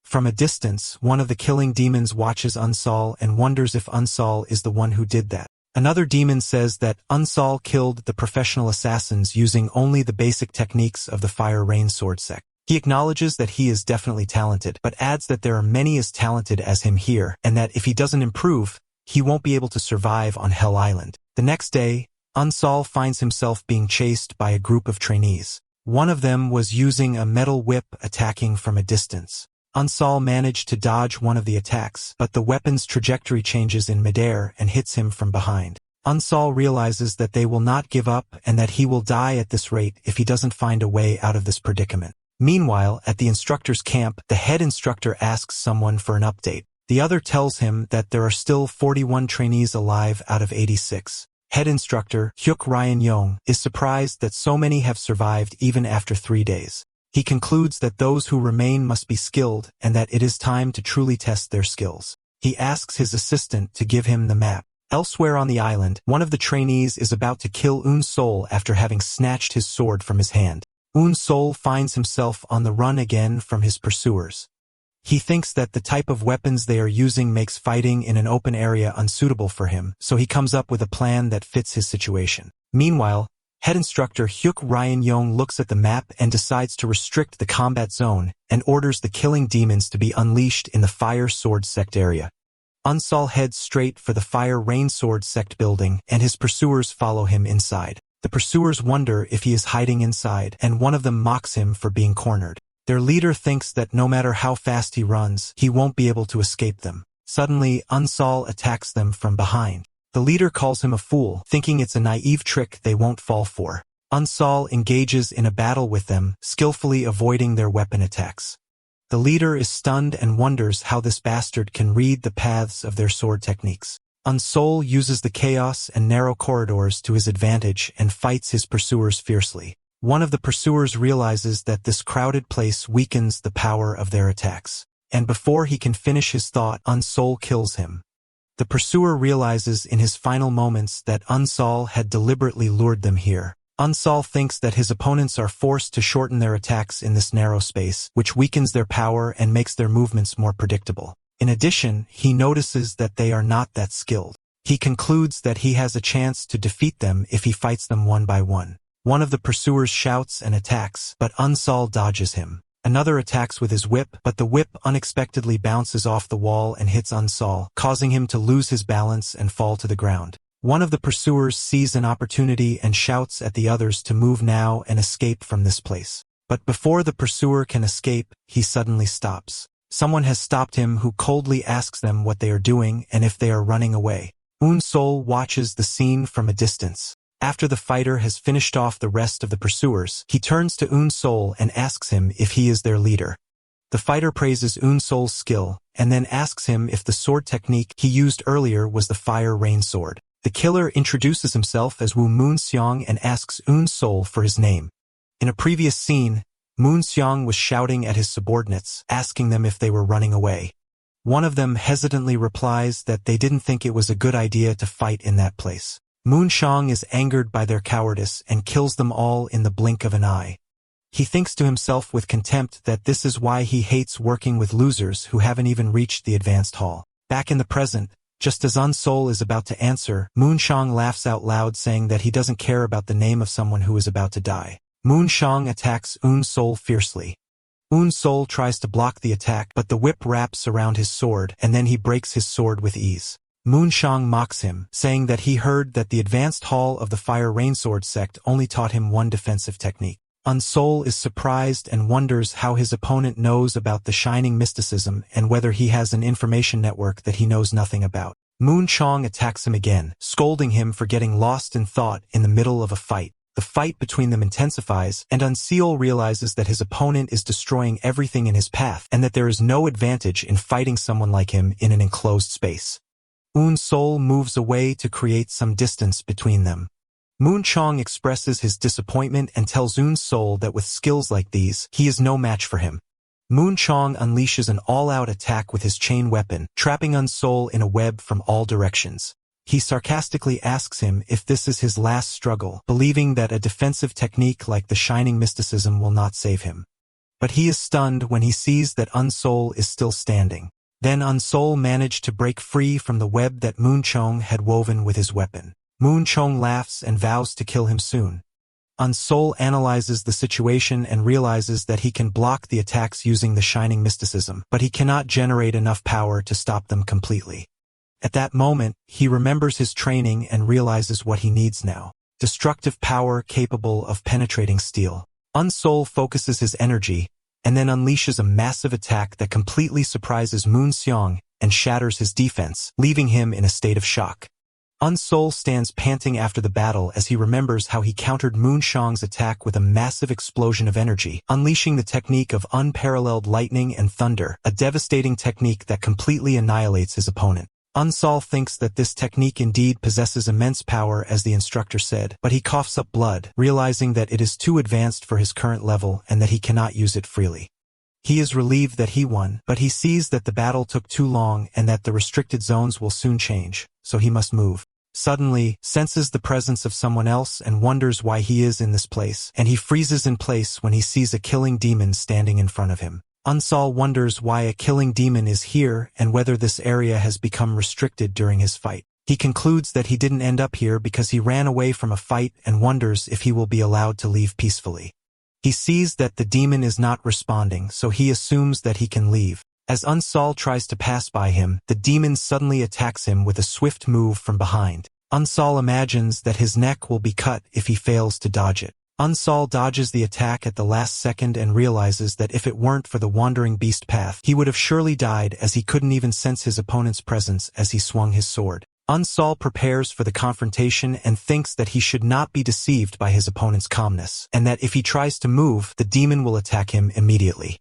From a distance, one of the killing demons watches Unsol and wonders if Unsol is the one who did that. Another demon says that Unsol killed the professional assassins using only the basic techniques of the Fire Rain Sword sect. He acknowledges that he is definitely talented, but adds that there are many as talented as him here, and that if he doesn't improve, he won't be able to survive on Hell Island. The next day, Unsol finds himself being chased by a group of trainees. One of them was using a metal whip attacking from a distance. Unsol managed to dodge one of the attacks, but the weapon's trajectory changes in midair and hits him from behind. Unsol realizes that they will not give up and that he will die at this rate if he doesn't find a way out of this predicament. Meanwhile, at the instructor's camp, the head instructor asks someone for an update. The other tells him that there are still 41 trainees alive out of 86. Head instructor, Hyuk Ryan Yong, is surprised that so many have survived even after 3 days. He concludes that those who remain must be skilled and that it is time to truly test their skills. He asks his assistant to give him the map. Elsewhere on the island, one of the trainees is about to kill Unsol after having snatched his sword from his hand. Unsol finds himself on the run again from his pursuers. He thinks that the type of weapons they are using makes fighting in an open area unsuitable for him, so he comes up with a plan that fits his situation. Meanwhile, head instructor Hyuk Ryan Yong looks at the map and decides to restrict the combat zone and orders the killing demons to be unleashed in the Fire Sword Sect area. Unsol heads straight for the Fire Rain Sword Sect building, and his pursuers follow him inside. The pursuers wonder if he is hiding inside, and one of them mocks him for being cornered. Their leader thinks that no matter how fast he runs, he won't be able to escape them. Suddenly, Unsol attacks them from behind. The leader calls him a fool, thinking it's a naive trick they won't fall for. Unsol engages in a battle with them, skillfully avoiding their weapon attacks. The leader is stunned and wonders how this bastard can read the paths of their sword techniques. Unsol uses the chaos and narrow corridors to his advantage and fights his pursuers fiercely. One of the pursuers realizes that this crowded place weakens the power of their attacks. And before he can finish his thought, Unsol kills him. The pursuer realizes in his final moments that Unsol had deliberately lured them here. Unsol thinks that his opponents are forced to shorten their attacks in this narrow space, which weakens their power and makes their movements more predictable. In addition, he notices that they are not that skilled. He concludes that he has a chance to defeat them if he fights them one by one. One of the pursuers shouts and attacks, but Unsol dodges him. Another attacks with his whip, but the whip unexpectedly bounces off the wall and hits Unsol, causing him to lose his balance and fall to the ground. One of the pursuers sees an opportunity and shouts at the others to move now and escape from this place. But before the pursuer can escape, he suddenly stops. Someone has stopped him who coldly asks them what they are doing and if they are running away. Unsol watches the scene from a distance. After the fighter has finished off the rest of the pursuers, he turns to Unsol and asks him if he is their leader. The fighter praises Unsol's skill, and then asks him if the sword technique he used earlier was the Fire Rain Sword. The killer introduces himself as Woo Moon-seong and asks Unsol for his name. In a previous scene, Moon-seong was shouting at his subordinates, asking them if they were running away. One of them hesitantly replies that they didn't think it was a good idea to fight in that place. Moon-seong is angered by their cowardice and kills them all in the blink of an eye. He thinks to himself with contempt that this is why he hates working with losers who haven't even reached the advanced hall. Back in the present, just as Unsol is about to answer, Moon-seong laughs out loud saying that he doesn't care about the name of someone who is about to die. Moon-seong attacks Unsol fiercely. Unsol tries to block the attack, but the whip wraps around his sword and then he breaks his sword with ease. Moon-seong mocks him, saying that he heard that the advanced hall of the Fire Rain Sword sect only taught him one defensive technique. Unsol is surprised and wonders how his opponent knows about the shining mysticism and whether he has an information network that he knows nothing about. Moon-seong attacks him again, scolding him for getting lost in thought in the middle of a fight. The fight between them intensifies, and Unsol realizes that his opponent is destroying everything in his path and that there is no advantage in fighting someone like him in an enclosed space. Unsol moves away to create some distance between them. Moon-seong expresses his disappointment and tells Unsol that with skills like these, he is no match for him. Moon Chong unleashes an all-out attack with his chain weapon, trapping Unsol in a web from all directions. He sarcastically asks him if this is his last struggle, believing that a defensive technique like the Shining Mysticism will not save him. But he is stunned when he sees that Unsol is still standing. Then Unsol managed to break free from the web that Moon Chong had woven with his weapon. Moon Chong laughs and vows to kill him soon. Unsol analyzes the situation and realizes that he can block the attacks using the Shining Mysticism, but he cannot generate enough power to stop them completely. At that moment, he remembers his training and realizes what he needs now. Destructive power capable of penetrating steel. Unsol focuses his energy, and then unleashes a massive attack that completely surprises Moon Xiong and shatters his defense, leaving him in a state of shock. Unsol stands panting after the battle as he remembers how he countered Moon Xiong's attack with a massive explosion of energy, unleashing the technique of unparalleled lightning and thunder, a devastating technique that completely annihilates his opponent. Unsol thinks that this technique indeed possesses immense power, as the instructor said, but he coughs up blood, realizing that it is too advanced for his current level and that he cannot use it freely. He is relieved that he won, but he sees that the battle took too long and that the restricted zones will soon change, so he must move. Suddenly, senses the presence of someone else and wonders why he is in this place, and he freezes in place when he sees a killing demon standing in front of him. Unsol wonders why a killing demon is here and whether this area has become restricted during his fight. He concludes that he didn't end up here because he ran away from a fight and wonders if he will be allowed to leave peacefully. He sees that the demon is not responding, so he assumes that he can leave. As Unsol tries to pass by him, the demon suddenly attacks him with a swift move from behind. Unsol imagines that his neck will be cut if he fails to dodge it. Unsol dodges the attack at the last second and realizes that if it weren't for the wandering beast path, he would have surely died, as he couldn't even sense his opponent's presence as he swung his sword. Unsol prepares for the confrontation and thinks that he should not be deceived by his opponent's calmness, and that if he tries to move, the demon will attack him immediately.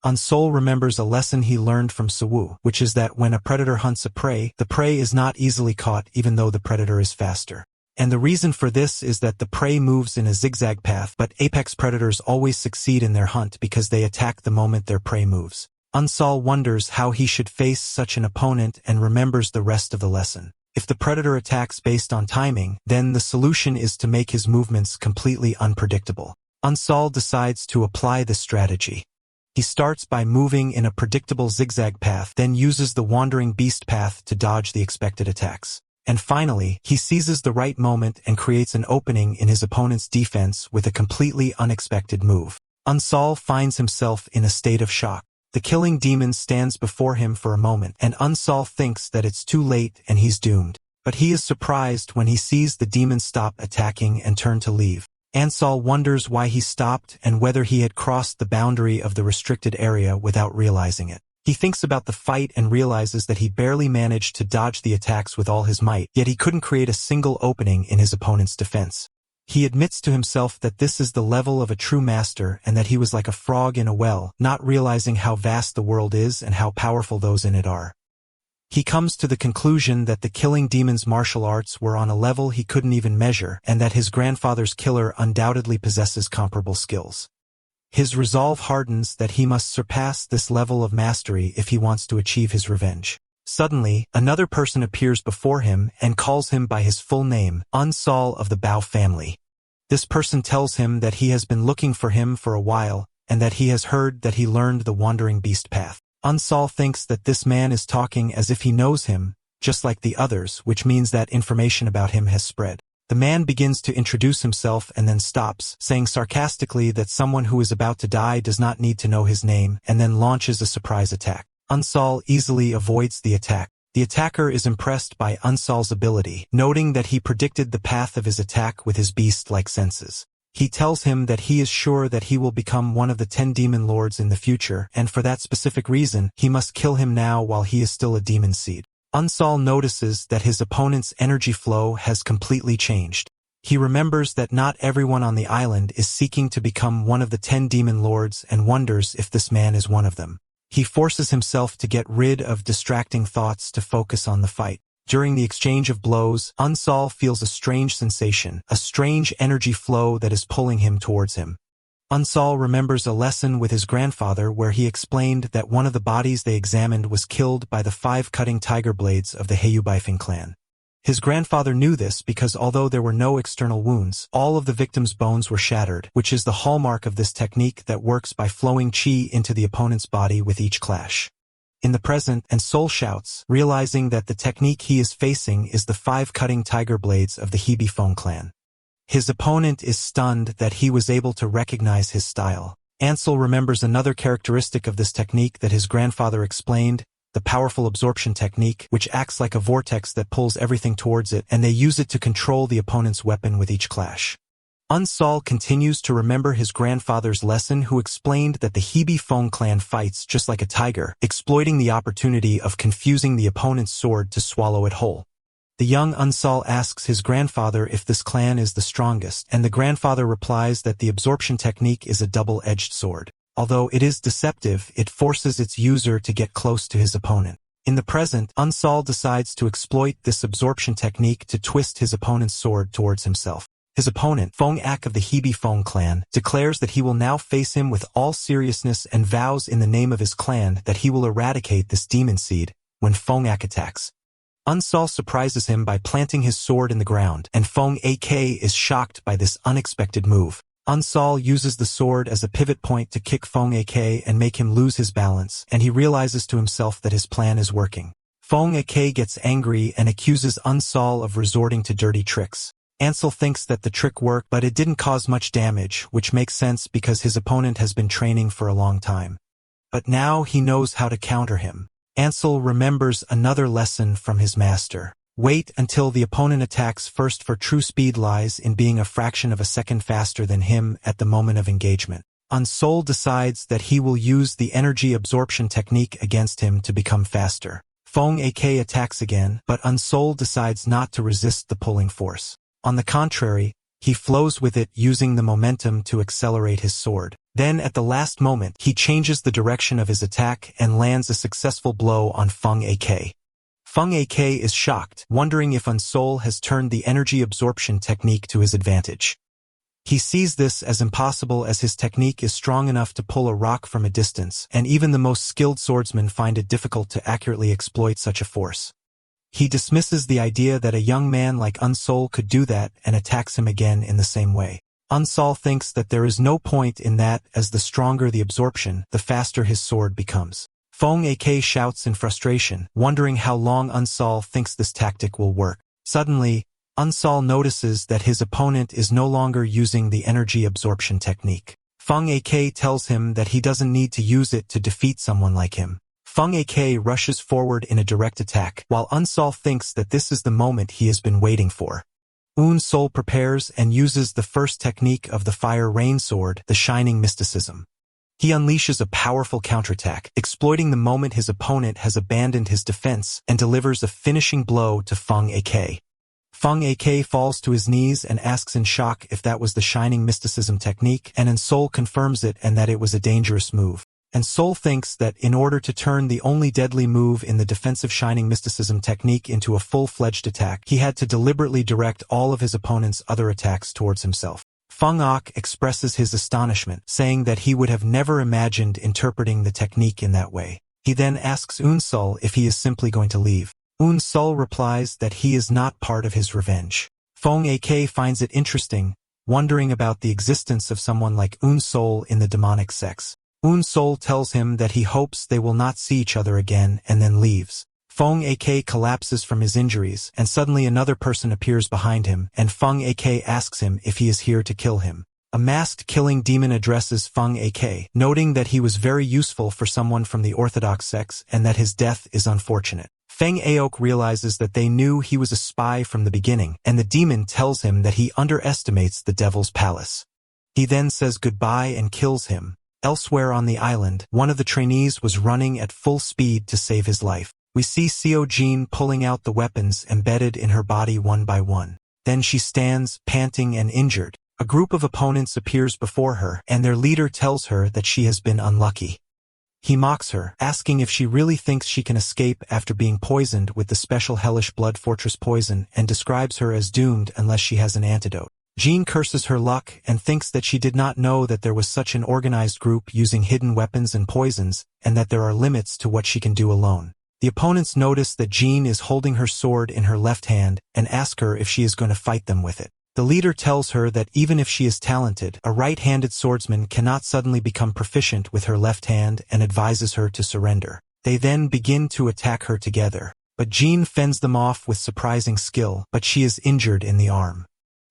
Unsol remembers a lesson he learned from Suwu, which is that when a predator hunts a prey, the prey is not easily caught even though the predator is faster. And the reason for this is that the prey moves in a zigzag path, but apex predators always succeed in their hunt because they attack the moment their prey moves. Unsol wonders how he should face such an opponent and remembers the rest of the lesson. If the predator attacks based on timing, then the solution is to make his movements completely unpredictable. Unsol decides to apply this strategy. He starts by moving in a predictable zigzag path, then uses the wandering beast path to dodge the expected attacks. And finally, he seizes the right moment and creates an opening in his opponent's defense with a completely unexpected move. Unsol finds himself in a state of shock. The killing demon stands before him for a moment, and Unsol thinks that it's too late and he's doomed. But he is surprised when he sees the demon stop attacking and turn to leave. Unsol wonders why he stopped and whether he had crossed the boundary of the restricted area without realizing it. He thinks about the fight and realizes that he barely managed to dodge the attacks with all his might, yet he couldn't create a single opening in his opponent's defense. He admits to himself that this is the level of a true master and that he was like a frog in a well, not realizing how vast the world is and how powerful those in it are. He comes to the conclusion that the killing demon's martial arts were on a level he couldn't even measure, and that his grandfather's killer undoubtedly possesses comparable skills. His resolve hardens that he must surpass this level of mastery if he wants to achieve his revenge. Suddenly, another person appears before him and calls him by his full name, Unsol of the Bao family. This person tells him that he has been looking for him for a while, and that he has heard that he learned the wandering beast path. Unsol thinks that this man is talking as if he knows him, just like the others, which means that information about him has spread. The man begins to introduce himself and then stops, saying sarcastically that someone who is about to die does not need to know his name, and then launches a surprise attack. Unsol easily avoids the attack. The attacker is impressed by Unsol's ability, noting that he predicted the path of his attack with his beast-like senses. He tells him that he is sure that he will become one of the 10 demon lords in the future, and for that specific reason, he must kill him now while he is still a demon seed. Unsol notices that his opponent's energy flow has completely changed. He remembers that not everyone on the island is seeking to become one of the 10 demon lords and wonders if this man is one of them. He forces himself to get rid of distracting thoughts to focus on the fight. During the exchange of blows, Unsol feels a strange sensation, a strange energy flow that is pulling him towards him. Unsol remembers a lesson with his grandfather where he explained that one of the bodies they examined was killed by the 5 cutting tiger blades of the Haeubifing clan. His grandfather knew this because although there were no external wounds, all of the victim's bones were shattered, which is the hallmark of this technique that works by flowing chi into the opponent's body with each clash. In the present, Unsol shouts, realizing that the technique he is facing is the 5 cutting tiger blades of the Haeubifeng clan. His opponent is stunned that he was able to recognize his style. Unsol remembers another characteristic of this technique that his grandfather explained, the powerful absorption technique, which acts like a vortex that pulls everything towards it, and they use it to control the opponent's weapon with each clash. Unsol continues to remember his grandfather's lesson who explained that the Haeubifeng clan fights just like a tiger, exploiting the opportunity of confusing the opponent's sword to swallow it whole. The young Unsol asks his grandfather if this clan is the strongest, and the grandfather replies that the absorption technique is a double-edged sword. Although it is deceptive, it forces its user to get close to his opponent. In the present, Unsol decides to exploit this absorption technique to twist his opponent's sword towards himself. His opponent, Feng Ak of the Haeubifeng clan, declares that he will now face him with all seriousness and vows in the name of his clan that he will eradicate this demon seed when Feng Ak attacks. Unsol surprises him by planting his sword in the ground, and Feng Ak is shocked by this unexpected move. Unsol uses the sword as a pivot point to kick Feng Ak and make him lose his balance, and he realizes to himself that his plan is working. Feng Ak gets angry and accuses Unsol of resorting to dirty tricks. Unsol thinks that the trick worked, but it didn't cause much damage, which makes sense because his opponent has been training for a long time. But now he knows how to counter him. Unsol remembers another lesson from his master. Wait until the opponent attacks first, for true speed lies in being a fraction of a second faster than him at the moment of engagement. Unsol decides that he will use the energy absorption technique against him to become faster. Feng Ak attacks again, but Unsol decides not to resist the pulling force. On the contrary, he flows with it using the momentum to accelerate his sword. Then at the last moment, he changes the direction of his attack and lands a successful blow on Feng Ak. Feng Ak is shocked, wondering if Unsol has turned the energy absorption technique to his advantage. He sees this as impossible as his technique is strong enough to pull a rock from a distance, and even the most skilled swordsmen find it difficult to accurately exploit such a force. He dismisses the idea that a young man like Unsol could do that and attacks him again in the same way. Unsol thinks that there is no point in that, as the stronger the absorption, the faster his sword becomes. Feng Ak shouts in frustration, wondering how long Unsol thinks this tactic will work. Suddenly, Unsol notices that his opponent is no longer using the energy absorption technique. Feng Ak tells him that he doesn't need to use it to defeat someone like him. Feng Ak rushes forward in a direct attack, while Unsol thinks that this is the moment he has been waiting for. Unsol prepares and uses the first technique of the fire rain sword, the shining mysticism. He unleashes a powerful counterattack, exploiting the moment his opponent has abandoned his defense, and delivers a finishing blow to Feng Ak. Feng Ak falls to his knees and asks in shock if that was the shining mysticism technique, and Unsol confirms it and that it was a dangerous move. Unsol thinks that in order to turn the only deadly move in the defensive shining mysticism technique into a full-fledged attack, he had to deliberately direct all of his opponent's other attacks towards himself. Feng Ak expresses his astonishment, saying that he would have never imagined interpreting the technique in that way. He then asks Unsol if he is simply going to leave. Unsol replies that he is not part of his revenge. Feng Ak finds it interesting, wondering about the existence of someone like Unsol in the demonic sex. Unsol tells him that he hopes they will not see each other again and then leaves. Feng Ak collapses from his injuries, and suddenly another person appears behind him, and Feng Ak asks him if he is here to kill him. A masked killing demon addresses Feng Ak, noting that he was very useful for someone from the orthodox sex and that his death is unfortunate. Feng Aok realizes that they knew he was a spy from the beginning, and the demon tells him that he underestimates the devil's palace. He then says goodbye and kills him. Elsewhere on the island, one of the trainees was running at full speed to save his life. We see Seo Jin pulling out the weapons embedded in her body one by one. Then she stands, panting and injured. A group of opponents appears before her, and their leader tells her that she has been unlucky. He mocks her, asking if she really thinks she can escape after being poisoned with the special hellish blood fortress poison, and describes her as doomed unless she has an antidote. Jean curses her luck and thinks that she did not know that there was such an organized group using hidden weapons and poisons, and that there are limits to what she can do alone. The opponents notice that Jean is holding her sword in her left hand and ask her if she is going to fight them with it. The leader tells her that even if she is talented, a right-handed swordsman cannot suddenly become proficient with her left hand and advises her to surrender. They then begin to attack her together. But Jean fends them off with surprising skill, but she is injured in the arm.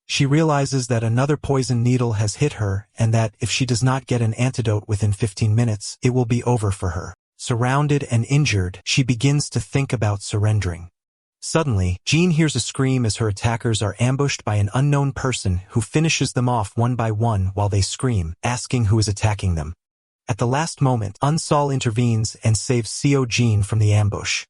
She realizes that another poison needle has hit her and that if she does not get an antidote within 15 minutes, it will be over for her. Surrounded and injured, she begins to think about surrendering. Suddenly, Jean hears a scream as her attackers are ambushed by an unknown person who finishes them off one by one while they scream, asking who is attacking them. At the last moment, Unsol intervenes and saves Jean from the ambush.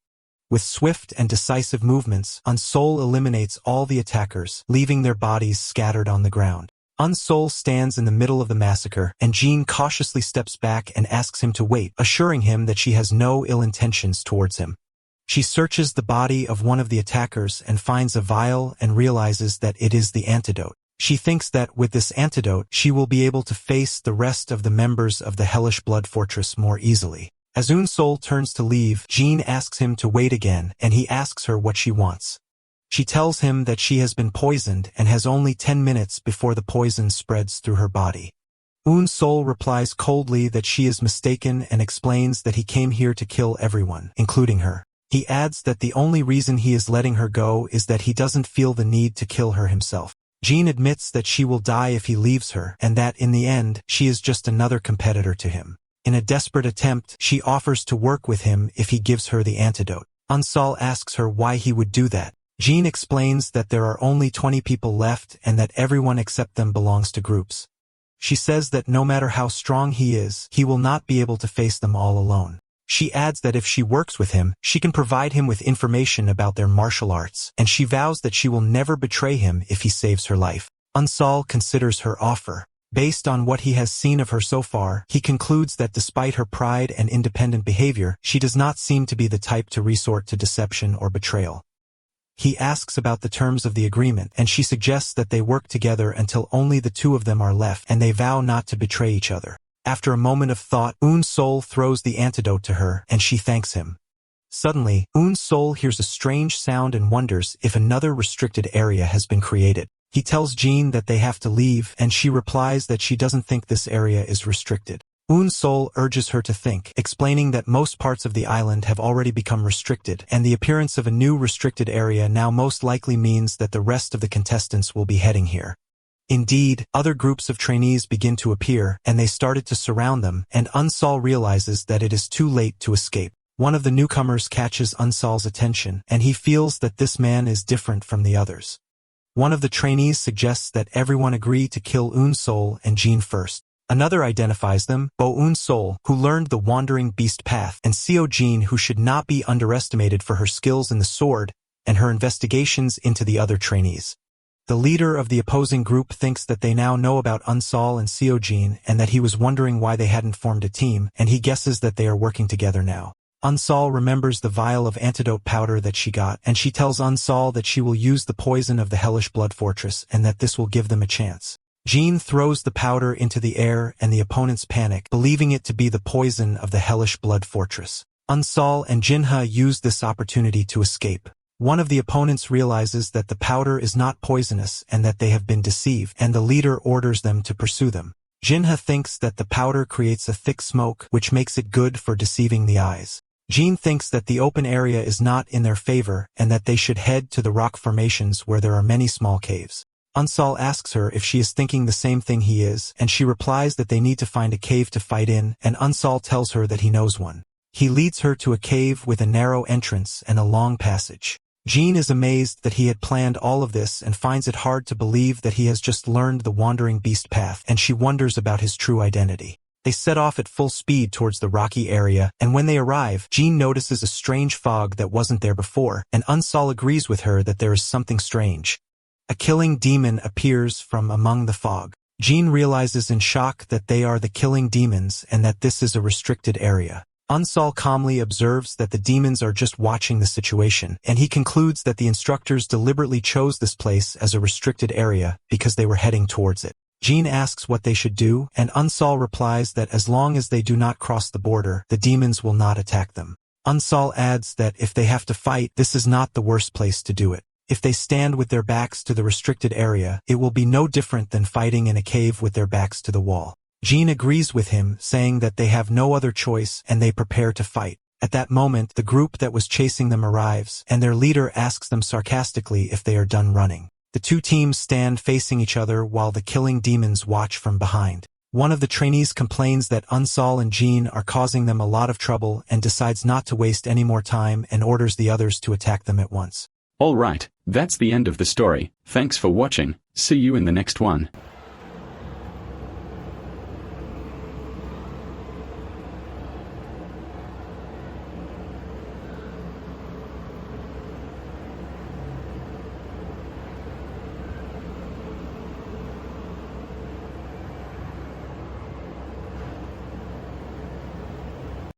With swift and decisive movements, Unsol eliminates all the attackers, leaving their bodies scattered on the ground. Unsol stands in the middle of the massacre, and Jean cautiously steps back and asks him to wait, assuring him that she has no ill intentions towards him. She searches the body of one of the attackers and finds a vial and realizes that it is the antidote. She thinks that with this antidote, she will be able to face the rest of the members of the Hellish Blood Fortress more easily. As Unsol turns to leave, Jean asks him to wait again, and he asks her what she wants. She tells him that she has been poisoned and has only 10 minutes before the poison spreads through her body. Unsol replies coldly that she is mistaken and explains that he came here to kill everyone, including her. He adds that the only reason he is letting her go is that he doesn't feel the need to kill her himself. Jean admits that she will die if he leaves her, and that in the end, she is just another competitor to him. In a desperate attempt, she offers to work with him if he gives her the antidote. Unsol asks her why he would do that. Jean explains that there are only 20 people left and that everyone except them belongs to groups. She says that no matter how strong he is, he will not be able to face them all alone. She adds that if she works with him, she can provide him with information about their martial arts, and she vows that she will never betray him if he saves her life. Unsol considers her offer. Based on what he has seen of her so far, he concludes that despite her pride and independent behavior, she does not seem to be the type to resort to deception or betrayal. He asks about the terms of the agreement, and she suggests that they work together until only the two of them are left and they vow not to betray each other. After a moment of thought, Unsol throws the antidote to her, and she thanks him. Suddenly, Unsol hears a strange sound and wonders if another restricted area has been created. He tells Jean that they have to leave, and she replies that she doesn't think this area is restricted. Unsol urges her to think, explaining that most parts of the island have already become restricted, and the appearance of a new restricted area now most likely means that the rest of the contestants will be heading here. Indeed, other groups of trainees begin to appear, and they started to surround them, and Unsol realizes that it is too late to escape. One of the newcomers catches Unsol's attention, and he feels that this man is different from the others. One of the trainees suggests that everyone agree to kill Unsol and Jean first. Another identifies them, Unsol, who learned the Wandering Beast Path, and Jean, who should not be underestimated for her skills in the sword and her investigations into the other trainees. The leader of the opposing group thinks that they now know about Unsol and Jean and that he was wondering why they hadn't formed a team, and he guesses that they are working together now. Unsol remembers the vial of antidote powder that she got, and she tells Unsol that she will use the poison of the Hellish Blood Fortress and that this will give them a chance. Jean throws the powder into the air and the opponents panic, believing it to be the poison of the Hellish Blood Fortress. Unsol and Jinha use this opportunity to escape. One of the opponents realizes that the powder is not poisonous and that they have been deceived, and the leader orders them to pursue them. Jinha thinks that the powder creates a thick smoke, which makes it good for deceiving the eyes. Jean thinks that the open area is not in their favor and that they should head to the rock formations where there are many small caves. Unsol asks her if she is thinking the same thing he is, and she replies that they need to find a cave to fight in, and Unsol tells her that he knows one. He leads her to a cave with a narrow entrance and a long passage. Jean is amazed that he had planned all of this and finds it hard to believe that he has just learned the Wandering Beast Path, and she wonders about his true identity. They set off at full speed towards the rocky area, and when they arrive, Jean notices a strange fog that wasn't there before, and Unsol agrees with her that there is something strange. A killing demon appears from among the fog. Jean realizes in shock that they are the killing demons and that this is a restricted area. Unsol calmly observes that the demons are just watching the situation, and he concludes that the instructors deliberately chose this place as a restricted area because they were heading towards it. Jean asks what they should do, and Unsol replies that as long as they do not cross the border, the demons will not attack them. Unsol adds that if they have to fight, this is not the worst place to do it. If they stand with their backs to the restricted area, it will be no different than fighting in a cave with their backs to the wall. Jean agrees with him, saying that they have no other choice and they prepare to fight. At that moment, the group that was chasing them arrives, and their leader asks them sarcastically if they are done running. The two teams stand facing each other while the killing demons watch from behind. One of the trainees complains that Unsol and Jean are causing them a lot of trouble and decides not to waste any more time and orders the others to attack them at once.
Alright, that's the end of the story. Thanks for watching. See you in the next one.